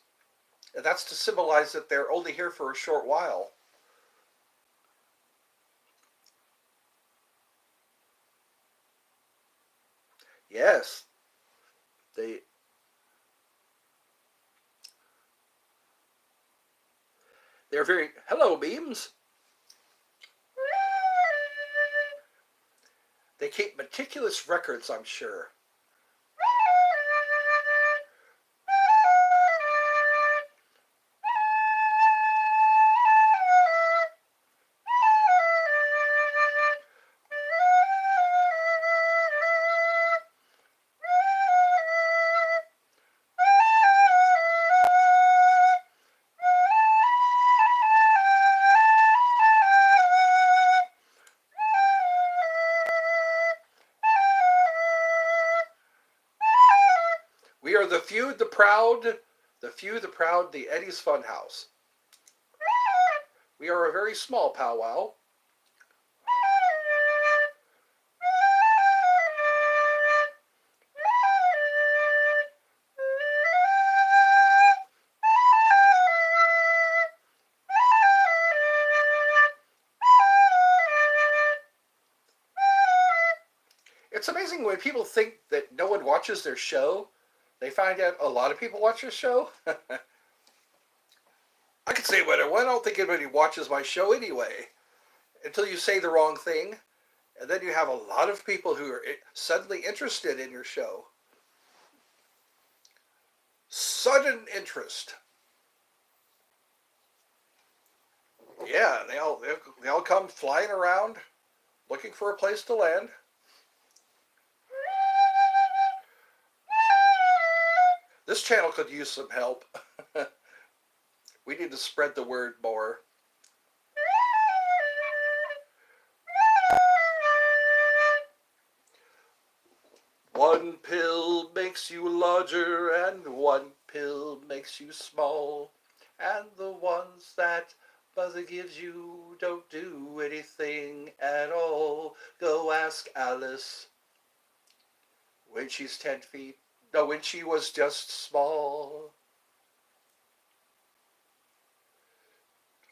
And that's to symbolize that they're only here for a short while. Yes. They're very, hello memes. They keep meticulous records, I'm sure. the Eddie's Funhouse. We are a very small powwow. It's amazing when people think that no one watches their show. They find out a lot of people watch their show. I can say what I want. I don't think anybody watches my show anyway. Until you say the wrong thing. And then you have a lot of people who are suddenly interested in your show. Sudden interest. Yeah, they all come flying around looking for a place to land. This channel could use some help. We need to spread the word more. One pill makes you larger and one pill makes you small. And the ones that Mother gives you don't do anything at all. Go ask Alice when she's 10 feet. No, when she was just small.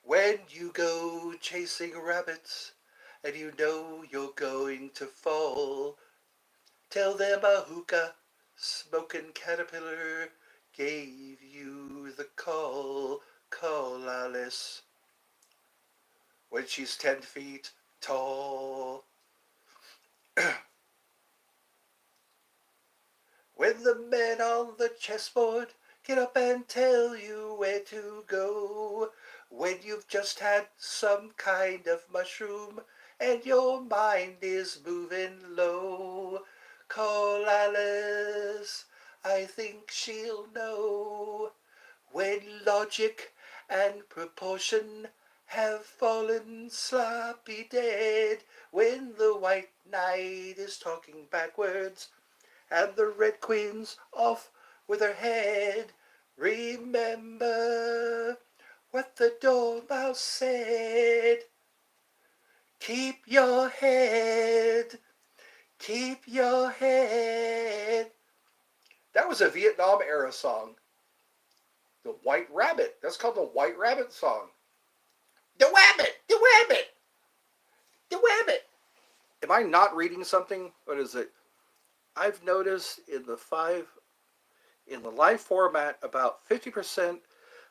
When you go chasing rabbits and you know you're going to fall, tell them a hookah smoking caterpillar gave you the call. Call Alice when she's 10 feet tall. When the men on the chessboard get up and tell you where to go, when you've just had some kind of mushroom and your mind is moving low, call Alice, I think she'll know. When logic and proportion have fallen sloppy dead, when the white knight is talking backwards and the red queen's off with her head, remember what the dormouse said. Keep your head, keep your head. That was a Vietnam era song. The White Rabbit. That's called the White Rabbit song. The rabbit, the rabbit, the rabbit. Am I not reading something? What is it? I've noticed in the live format, about 50%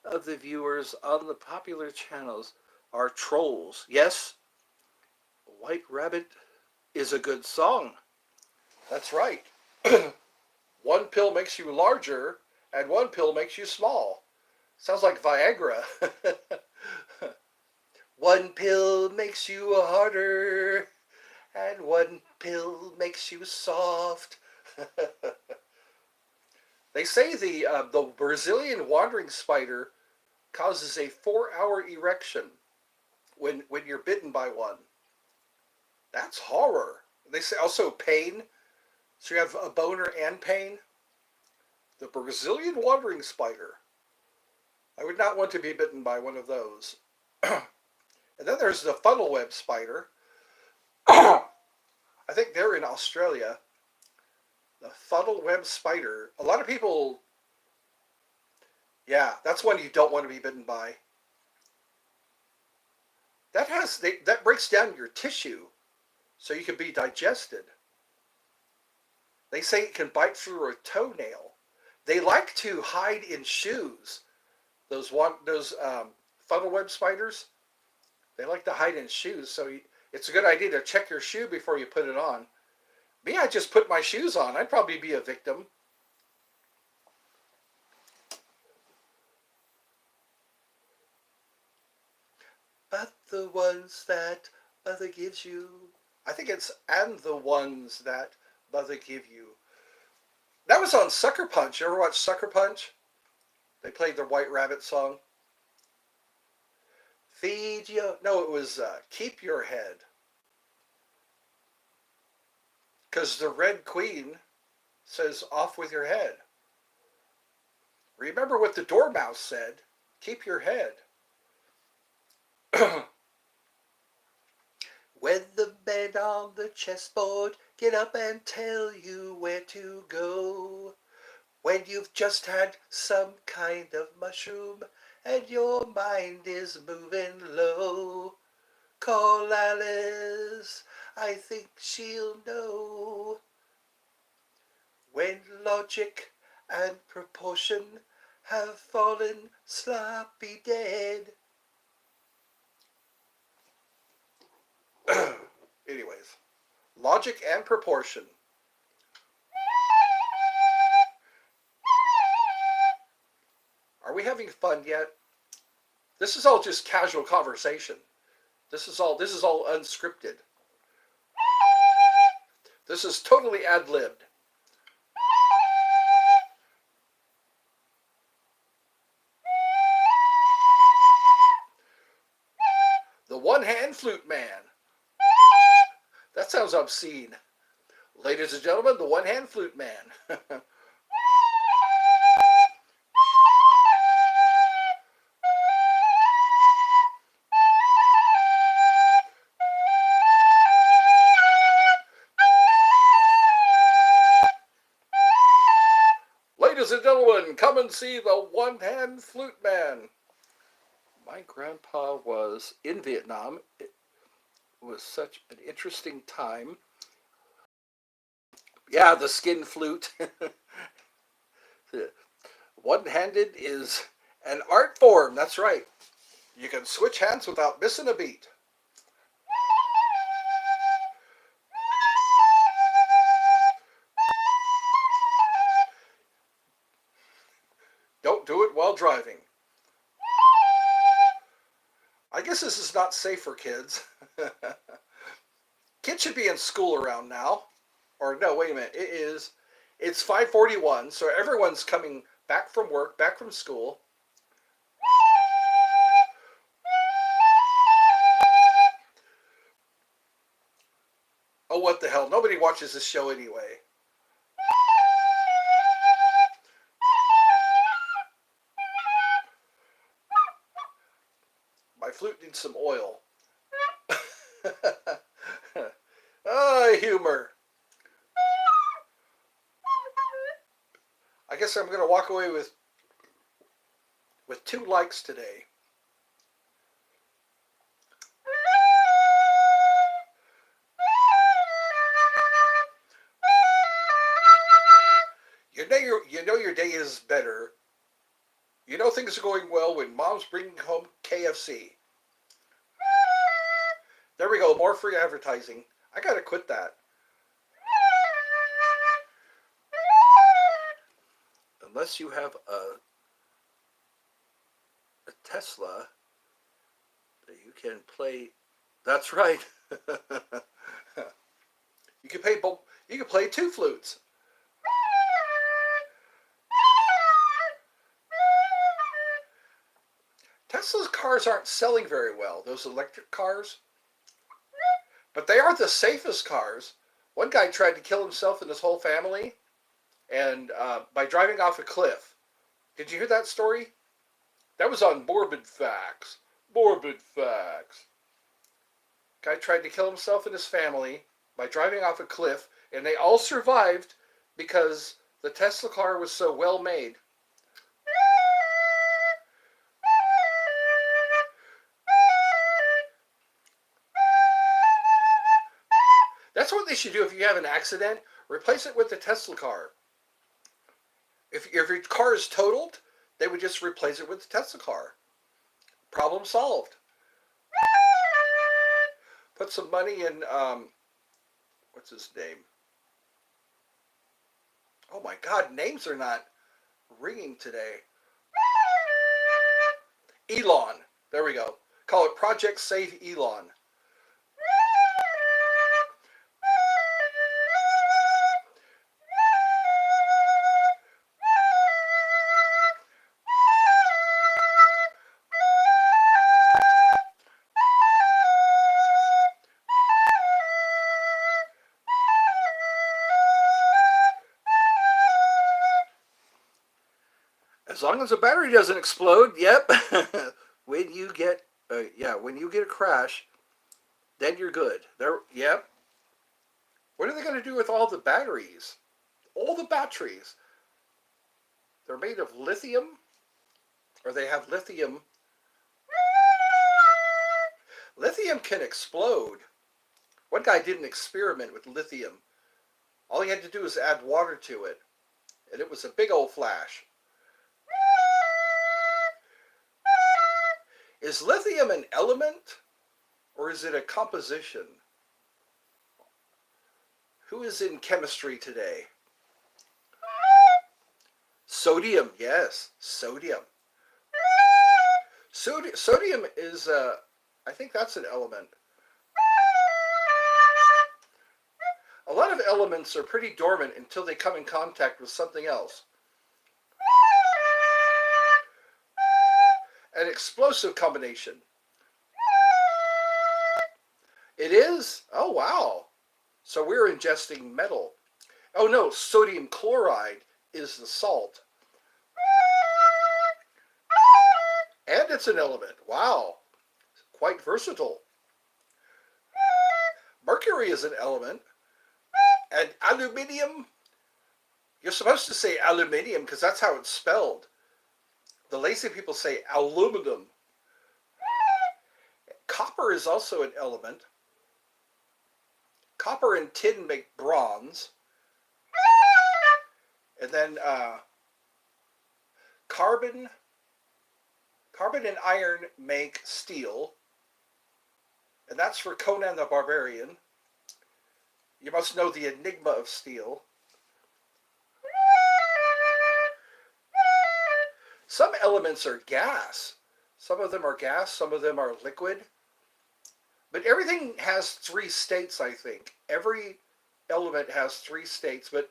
of the viewers on the popular channels are trolls. Yes, White Rabbit is a good song. That's right. One pill makes you larger and one pill makes you small. Sounds like Viagra. One pill makes you harder and one pill makes you soft. They say the Brazilian wandering spider causes a 4-hour erection when you're bitten by one. That's horror. They say also pain. So you have a boner and pain. The Brazilian wandering spider. I would not want to be bitten by one of those. And then there's the funnel web spider. I think they're in Australia. The funnel web spider. A lot of people, yeah, that's one you don't want to be bitten by. That breaks down your tissue so you can be digested. They say it can bite through a toenail. They like to hide in shoes. Those funnel web spiders, they like to hide in shoes. So it's a good idea to check your shoe before you put it on. Me, I just put my shoes on. I'd probably be a victim. But the ones that Mother gives you. I think it's and the ones that Mother give you. That was on Sucker Punch. You ever watch Sucker Punch? They played the White Rabbit song. Feed you. No, it was Keep Your Head. Because the Red Queen says, off with your head. Remember what the Dormouse said. Keep your head. When the men on the chessboard get up and tell you where to go, when you've just had some kind of mushroom and your mind is moving low, call Alice, I think she'll know. When logic and proportion have fallen sloppy dead. Anyways, logic and proportion. Are we having fun yet? This is all just casual conversation. This is all unscripted. This is totally ad-libbed. The one-hand flute man. That sounds obscene. Ladies and gentlemen, the one-hand flute man. Ladies and gentlemen, come and see the one-hand flute man. My grandpa was in Vietnam. It was such an interesting time. Yeah, the skin flute. One-handed is an art form, that's right. You can switch hands without missing a beat. Don't do it while driving. I guess this is not safe for kids. Kids should be in school around now. Or no, wait a minute. It's 5:41, so everyone's coming back from work, back from school. Oh, what the hell? Nobody watches this show anyway. My flute needs some oil. Humor. I guess I'm going to walk away with 2 likes today. You know your day is better. You know things are going well when mom's bringing home KFC. There we go, more free advertising. I gotta quit that. Unless you have a Tesla that you can play. That's right. You can play 2 flutes. Tesla's cars aren't selling very well, those electric cars. But they are the safest cars. One guy tried to kill himself and his whole family and by driving off a cliff. Did you hear that story? That was on Morbid Facts. Morbid Facts. Guy tried to kill himself and his family by driving off a cliff, and they all survived because the Tesla car was so well made. That's what they should do if you have an accident. Replace it with the Tesla car. If your car is totaled, they would just replace it with the Tesla car. Problem solved. Put some money in, what's his name? Oh my God, names are not ringing today. Elon. There we go. Call it Project Save Elon. As As long as the battery doesn't explode, yep. When you get, when you get a crash, then you're good. There, yep. What are they going to do with all the batteries? All the batteries. They're made of lithium, or they have lithium. Lithium can explode. One guy did an experiment with lithium. All he had to do was add water to it, and it was a big old flash. Is lithium an element, or is it a composition? Who is in chemistry today? Sodium, yes, sodium. Sodium is, I think that's an element. A lot of elements are pretty dormant until they come in contact with something else. An explosive combination. It is? Oh, wow. So we're ingesting metal. Oh, no, sodium chloride is the salt. And it's an element. Wow. Quite versatile. Mercury is an element. And aluminium, you're supposed to say aluminium because that's how it's spelled. The lazy people say aluminum. Copper is also an element. Copper and tin make bronze. And then carbon and iron make steel. And that's for Conan the Barbarian. You must know the enigma of steel. Some elements are gas. Some of them are gas, some of them are liquid. But everything has three states, I think. Every element has three states, but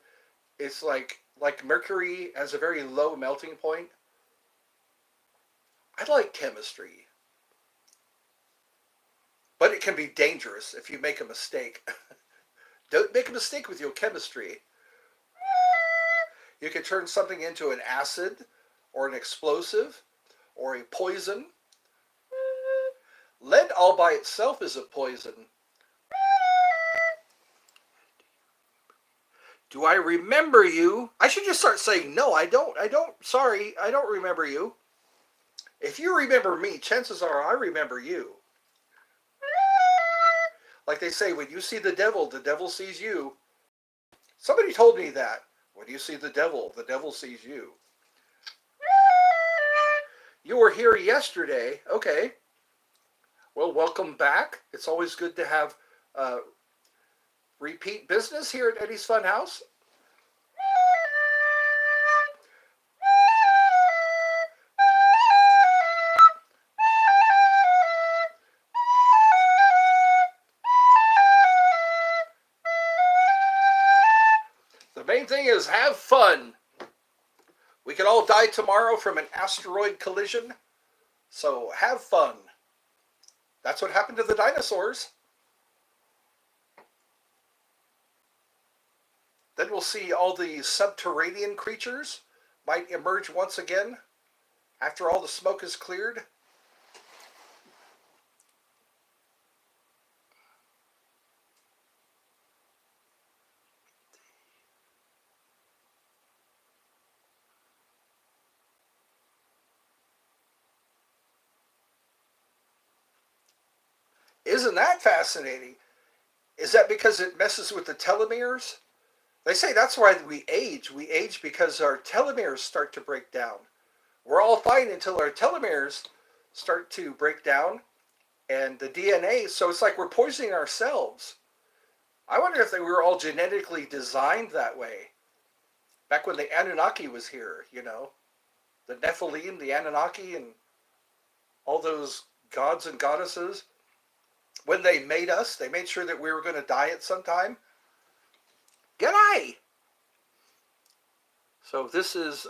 it's like mercury has a very low melting point. I like chemistry. But it can be dangerous if you make a mistake. Don't make a mistake with your chemistry. You can turn something into an acid, or an explosive, or a poison. Lead all by itself is a poison. Do I remember you? I should just start saying, no, I don't, sorry, I don't remember you. If you remember me, chances are I remember you. Like they say, when you see the devil sees you. Somebody told me that. When you see the devil sees you. You were here yesterday. Okay. Well, welcome back. It's always good to have repeat business here at Eddie's Funhouse. The main thing is have fun. We could all die tomorrow from an asteroid collision, so have fun. That's what happened to the dinosaurs. Then we'll see all the subterranean creatures might emerge once again after all the smoke is cleared. Isn't that fascinating? Is that because it messes with the telomeres? They say that's why we age. We age because our telomeres start to break down. We're all fine until our telomeres start to break down and the DNA, so it's like we're poisoning ourselves. I wonder if they were all genetically designed that way. Back when the Anunnaki was here, you know. The Nephilim, the Anunnaki, and all those gods and goddesses. When they made us, they made sure that we were going to die at some time. G'day! So this is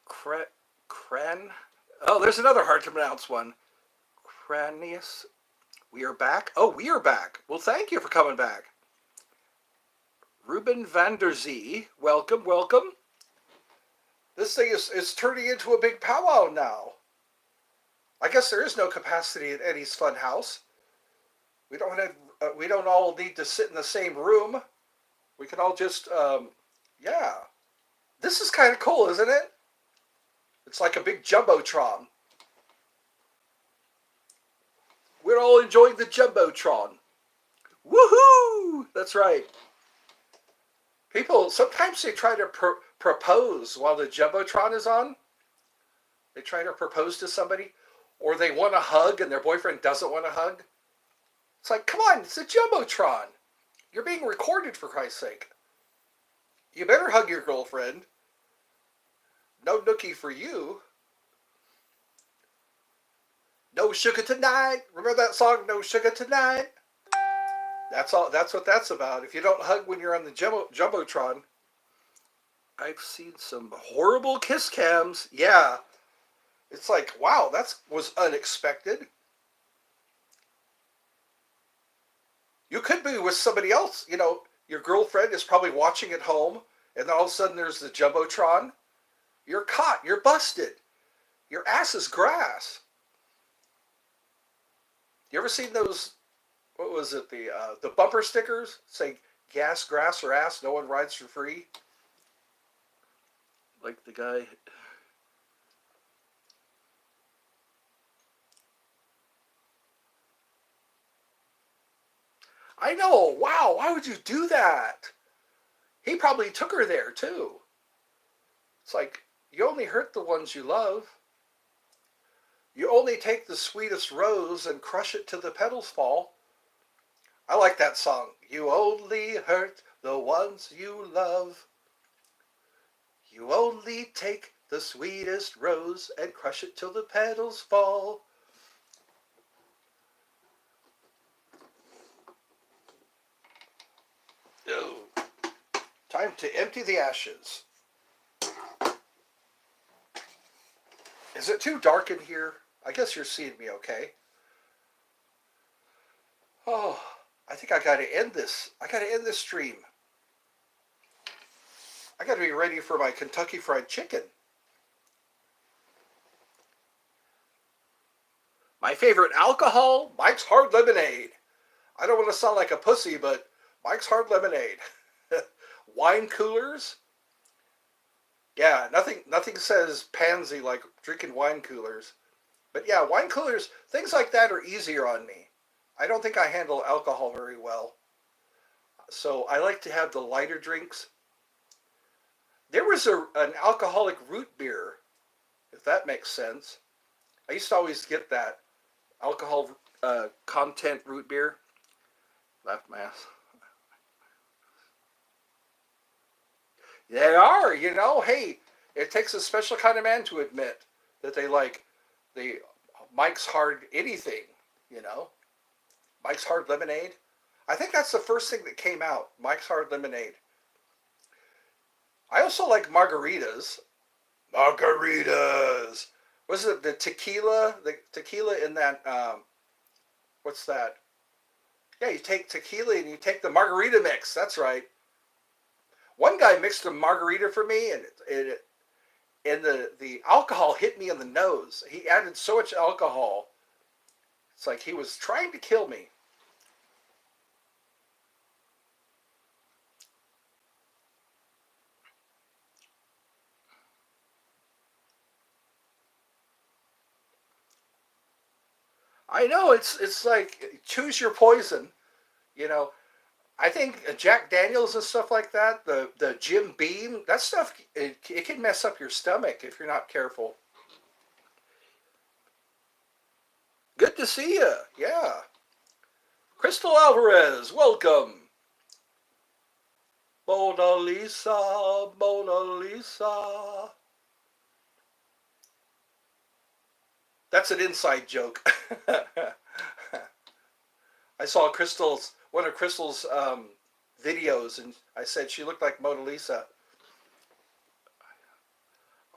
Cran. Oh, there's another hard to pronounce one. Cranius. We are back. Oh, we are back. Well, thank you for coming back. Ruben van der Zee. Welcome, welcome. This thing is turning into a big powwow now. I guess there is no capacity at Eddie's Fun House. We don't all need to sit in the same room. We can all just yeah. This is kind of cool, isn't it? It's like a big jumbotron. We're all enjoying the jumbotron. Woohoo! That's right. People sometimes they try to propose while the jumbotron is on. They try to propose to somebody, or they want a hug and their boyfriend doesn't want a hug. It's like, come on, it's a jumbotron. You're being recorded, for Christ's sake. You better hug your girlfriend. No nookie for you. No sugar tonight. Remember that song, No Sugar Tonight? That's all. That's what that's about. If you don't hug when you're on the jumbotron, I've seen some horrible kiss cams. Yeah, it's like, wow, that was unexpected. You could be with somebody else. You know, your girlfriend is probably watching at home, and then all of a sudden there's the jumbotron. You're caught. You're busted. Your ass is grass. You ever seen those? What was it? The bumper stickers say gas, grass, or ass. No one rides for free. Like the guy. I know. Wow. Why would you do that? He probably took her there too. It's like you only hurt the ones you love. You only take the sweetest rose and crush it till the petals fall. I like that song. You only hurt the ones you love. You only take the sweetest rose and crush it till the petals fall. Oh. Time to empty the ashes. Is it too dark in here? I guess you're seeing me okay. Oh, I think I gotta end this. I gotta end this stream. I gotta be ready for my Kentucky Fried Chicken. My favorite alcohol, Mike's Hard Lemonade. I don't want to sound like a pussy, but Mike's Hard Lemonade. Wine coolers. Yeah, nothing says pansy like drinking wine coolers. But yeah, wine coolers, things like that are easier on me. I don't think I handle alcohol very well. So I like to have the lighter drinks. There was an alcoholic root beer, if that makes sense. I used to always get that alcohol content root beer. Left my ass. They are, you know, hey, it takes a special kind of man to admit that they like the Mike's Hard anything, you know. Mike's Hard Lemonade. I think that's the first thing that came out, Mike's Hard Lemonade. I also like margaritas. Margaritas. Was it the tequila? The tequila in that, what's that? Yeah, you take tequila and you take the margarita mix. That's right. One guy mixed a margarita for me, and the alcohol hit me in the nose. He added so much alcohol. It's like he was trying to kill me. I know it's like choose your poison. You know, I think Jack Daniels and stuff like that, the Jim Beam, that stuff, it can mess up your stomach if you're not careful. Good to see you. Yeah. Crystal Alvarez, welcome. Mona Lisa, Mona Lisa. That's an inside joke. I saw one of Crystal's videos, and I said she looked like Mona Lisa.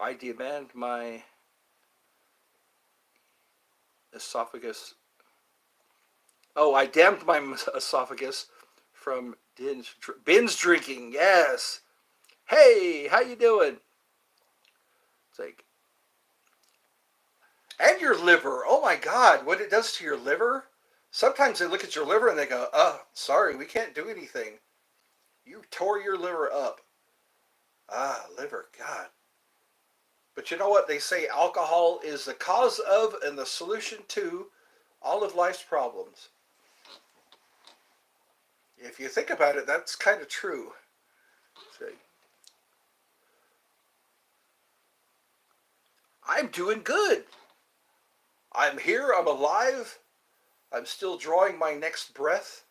I demand my esophagus. Oh, I damned my esophagus from binge drinking. Yes. Hey, how you doing? It's like, and your liver. Oh my God, what it does to your liver. Sometimes they look at your liver and they go, sorry, we can't do anything. You tore your liver up. Liver, God. But you know what? They say alcohol is the cause of and the solution to all of life's problems. If you think about it, that's kind of true. See, I'm doing good. I'm here. I'm alive. I'm still drawing my next breath.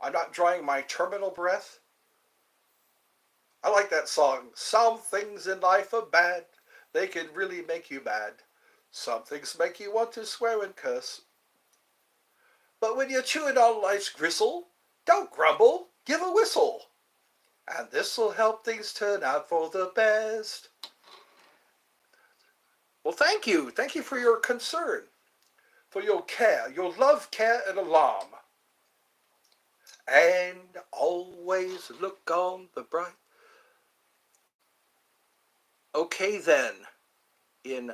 I'm not drawing my terminal breath. I like that song. Some things in life are bad. They can really make you mad. Some things make you want to swear and curse. But when you're chewing on life's gristle, don't grumble, give a whistle. And this'll help things turn out for the best. Well, thank you. Thank you for your concern, for your care, your love, care, and alarm. And always look on the bright. Okay then, in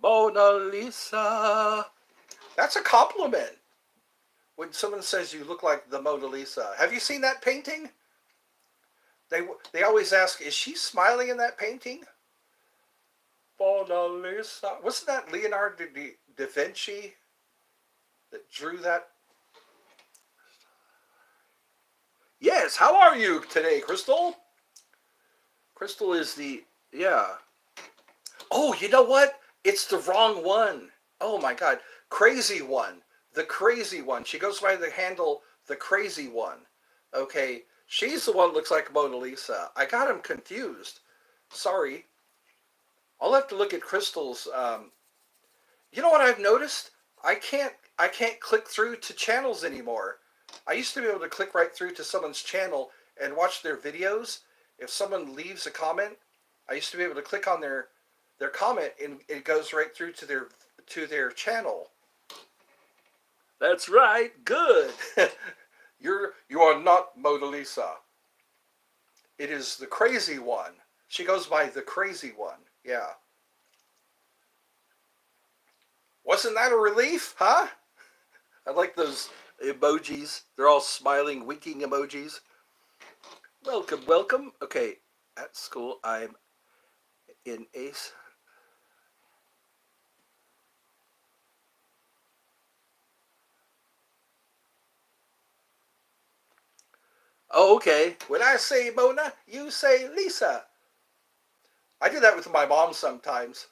Mona Lisa. That's a compliment when someone says you look like the Mona Lisa. Have you seen that painting? They always ask, is she smiling in that painting? Mona Lisa. Wasn't that Leonardo da Vinci that drew that? Yes, how are you today, Crystal? Crystal is yeah. Oh, you know what? It's the wrong one. Oh my God. Crazy one. The crazy one. She goes by the handle, the crazy one. Okay. She's the one that looks like Mona Lisa. I got him confused. Sorry. I'll have to look at Crystal's. You know what I've noticed? I can't click through to channels anymore. I used to be able to click right through to someone's channel and watch their videos. If someone leaves a comment, I used to be able to click on their comment and it goes right through to their channel. That's right. Good. You are not Mona Lisa. It is the crazy one. She goes by the crazy one. Yeah. Wasn't that a relief, huh? I like those emojis. They're all smiling, winking emojis. Welcome, welcome. Okay, at school I'm in ACE. Oh, okay. When I say Mona, you say Lisa. I do that with my mom sometimes.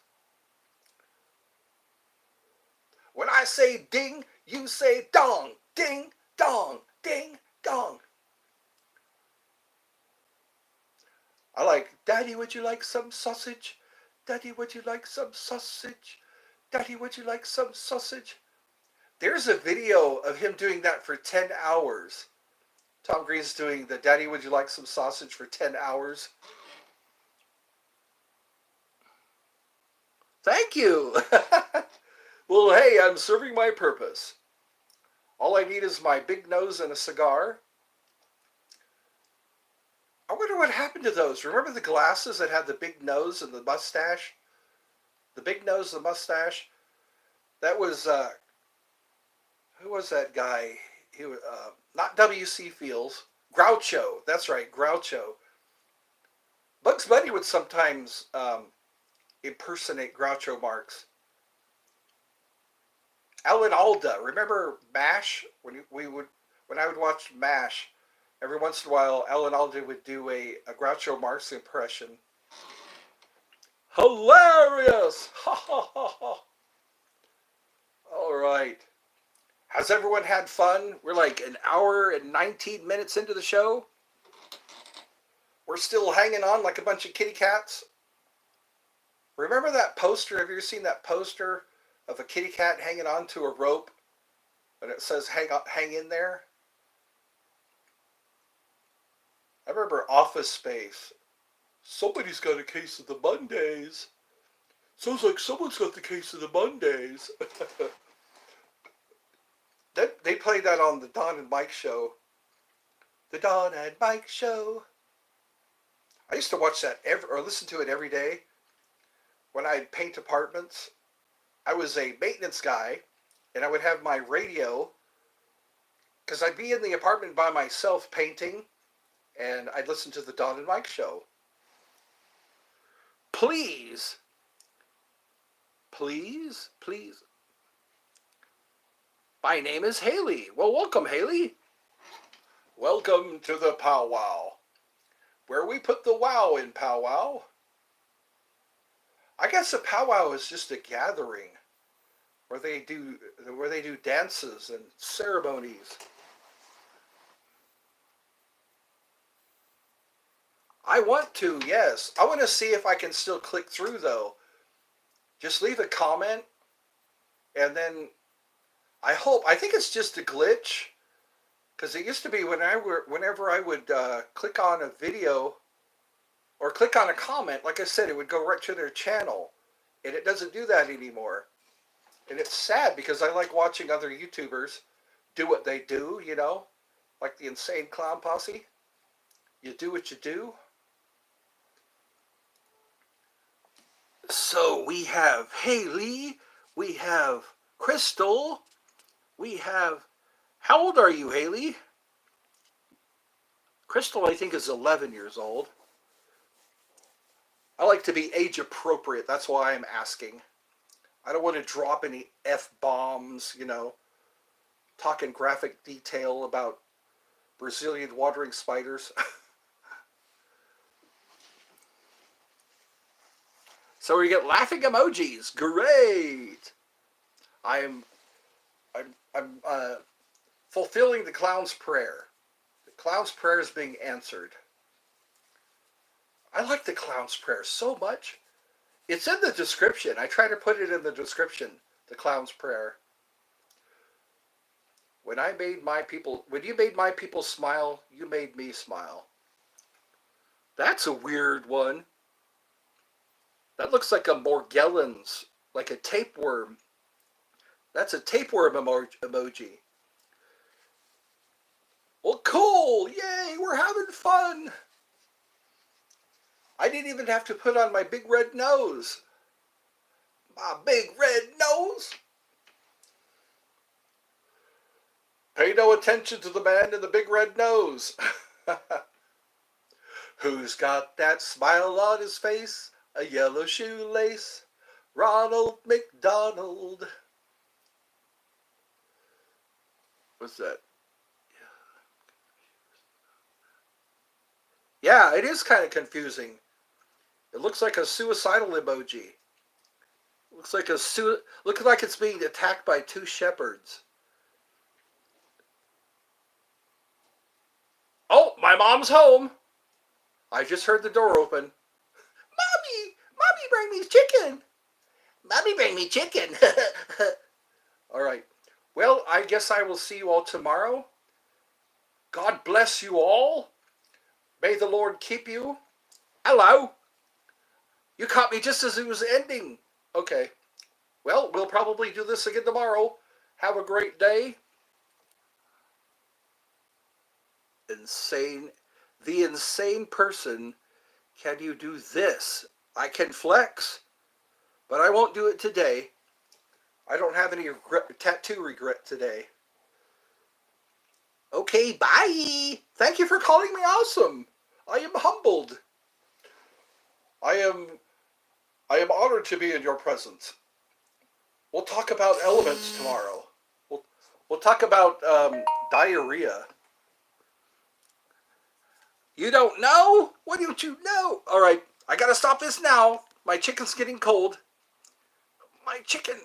When I say ding, you say dong. Ding, dong, ding, dong. I like, Daddy, would you like some sausage? Daddy, would you like some sausage? Daddy, would you like some sausage? There's a video of him doing that for 10 hours. Tom Green's doing the Daddy, would you like some sausage for 10 hours? Thank you. Well, hey, I'm serving my purpose. All I need is my big nose and a cigar. I wonder what happened to those. Remember the glasses that had the big nose and the mustache? The big nose, the mustache. That was, who was that guy? He was, not W.C. Fields. Groucho. That's right, Groucho. Bugs Bunny would sometimes impersonate Groucho Marx. Alan Alda. Remember MASH? When I would watch MASH, every once in a while, Alan Alda would do a Groucho Marx impression. Hilarious! Ha ha ha ha! All right. Has everyone had fun? We're like an hour and 19 minutes into the show. We're still hanging on like a bunch of kitty cats. Remember that poster? Have you ever seen that poster of a kitty cat hanging on to a rope? And it says, hang in there. I remember Office Space. Somebody's got a case of the Mondays. Sounds like someone's got the case of the Mondays. They played that on the Don and Mike show. The Don and Mike show. I used to watch that or listen to it every day when I'd paint apartments. I was a maintenance guy, and I would have my radio because I'd be in the apartment by myself painting, and I'd listen to the Don and Mike show. Please, please, please. My name is Haley. Well, welcome, Haley. Welcome to the powwow, where we put the wow in powwow. I guess a powwow is just a gathering where they do dances and ceremonies. I want to, yes. I want to see if I can still click through though. Just leave a comment, and then I think it's just a glitch, because it used to be whenever I would click on a video or click on a comment, like I said, it would go right to their channel, and it doesn't do that anymore. And it's sad because I like watching other YouTubers do what they do, like the Insane Clown Posse. You do what you do. So we have Haley, we have Crystal, we have, how old are you, Haley? Crystal, I think, is 11 years old. I like to be age appropriate, that's why I'm asking. I don't want to drop any F-bombs, talking graphic detail about Brazilian watering spiders. So we get laughing emojis. Great. I'm fulfilling the clown's prayer. The clown's prayer is being answered. I like the clown's prayer so much. It's in the description. I try to put it in the description. The clown's prayer. When you made my people smile, you made me smile. That's a weird one. That looks like a Morgellons, like a tapeworm. That's a tapeworm emoji. Well, cool! Yay, we're having fun! I didn't even have to put on my big red nose. My big red nose! Pay no attention to the man in the big red nose. Who's got that smile on his face? A yellow shoelace, Ronald McDonald. What's that? Yeah, it is kind of confusing. It looks like a suicidal emoji. Looks like it's being attacked by two shepherds. Oh, my mom's home. I just heard the door open. Mommy, bring me chicken. Mommy, bring me chicken. All right. Well, I guess I will see you all tomorrow. God bless you all. May the Lord keep you. Hello. You caught me just as it was ending. Okay. Well, we'll probably do this again tomorrow. Have a great day. Insane. The insane person. Can you do this? I can flex, but I won't do it today. I don't have any tattoo regret today. Okay, bye. Thank you for calling me awesome. I am humbled. I am honored to be in your presence. We'll talk about elements tomorrow. We'll talk about diarrhea. You don't know? What don't you know? All right, I gotta stop this now. My chicken's getting cold. My chicken!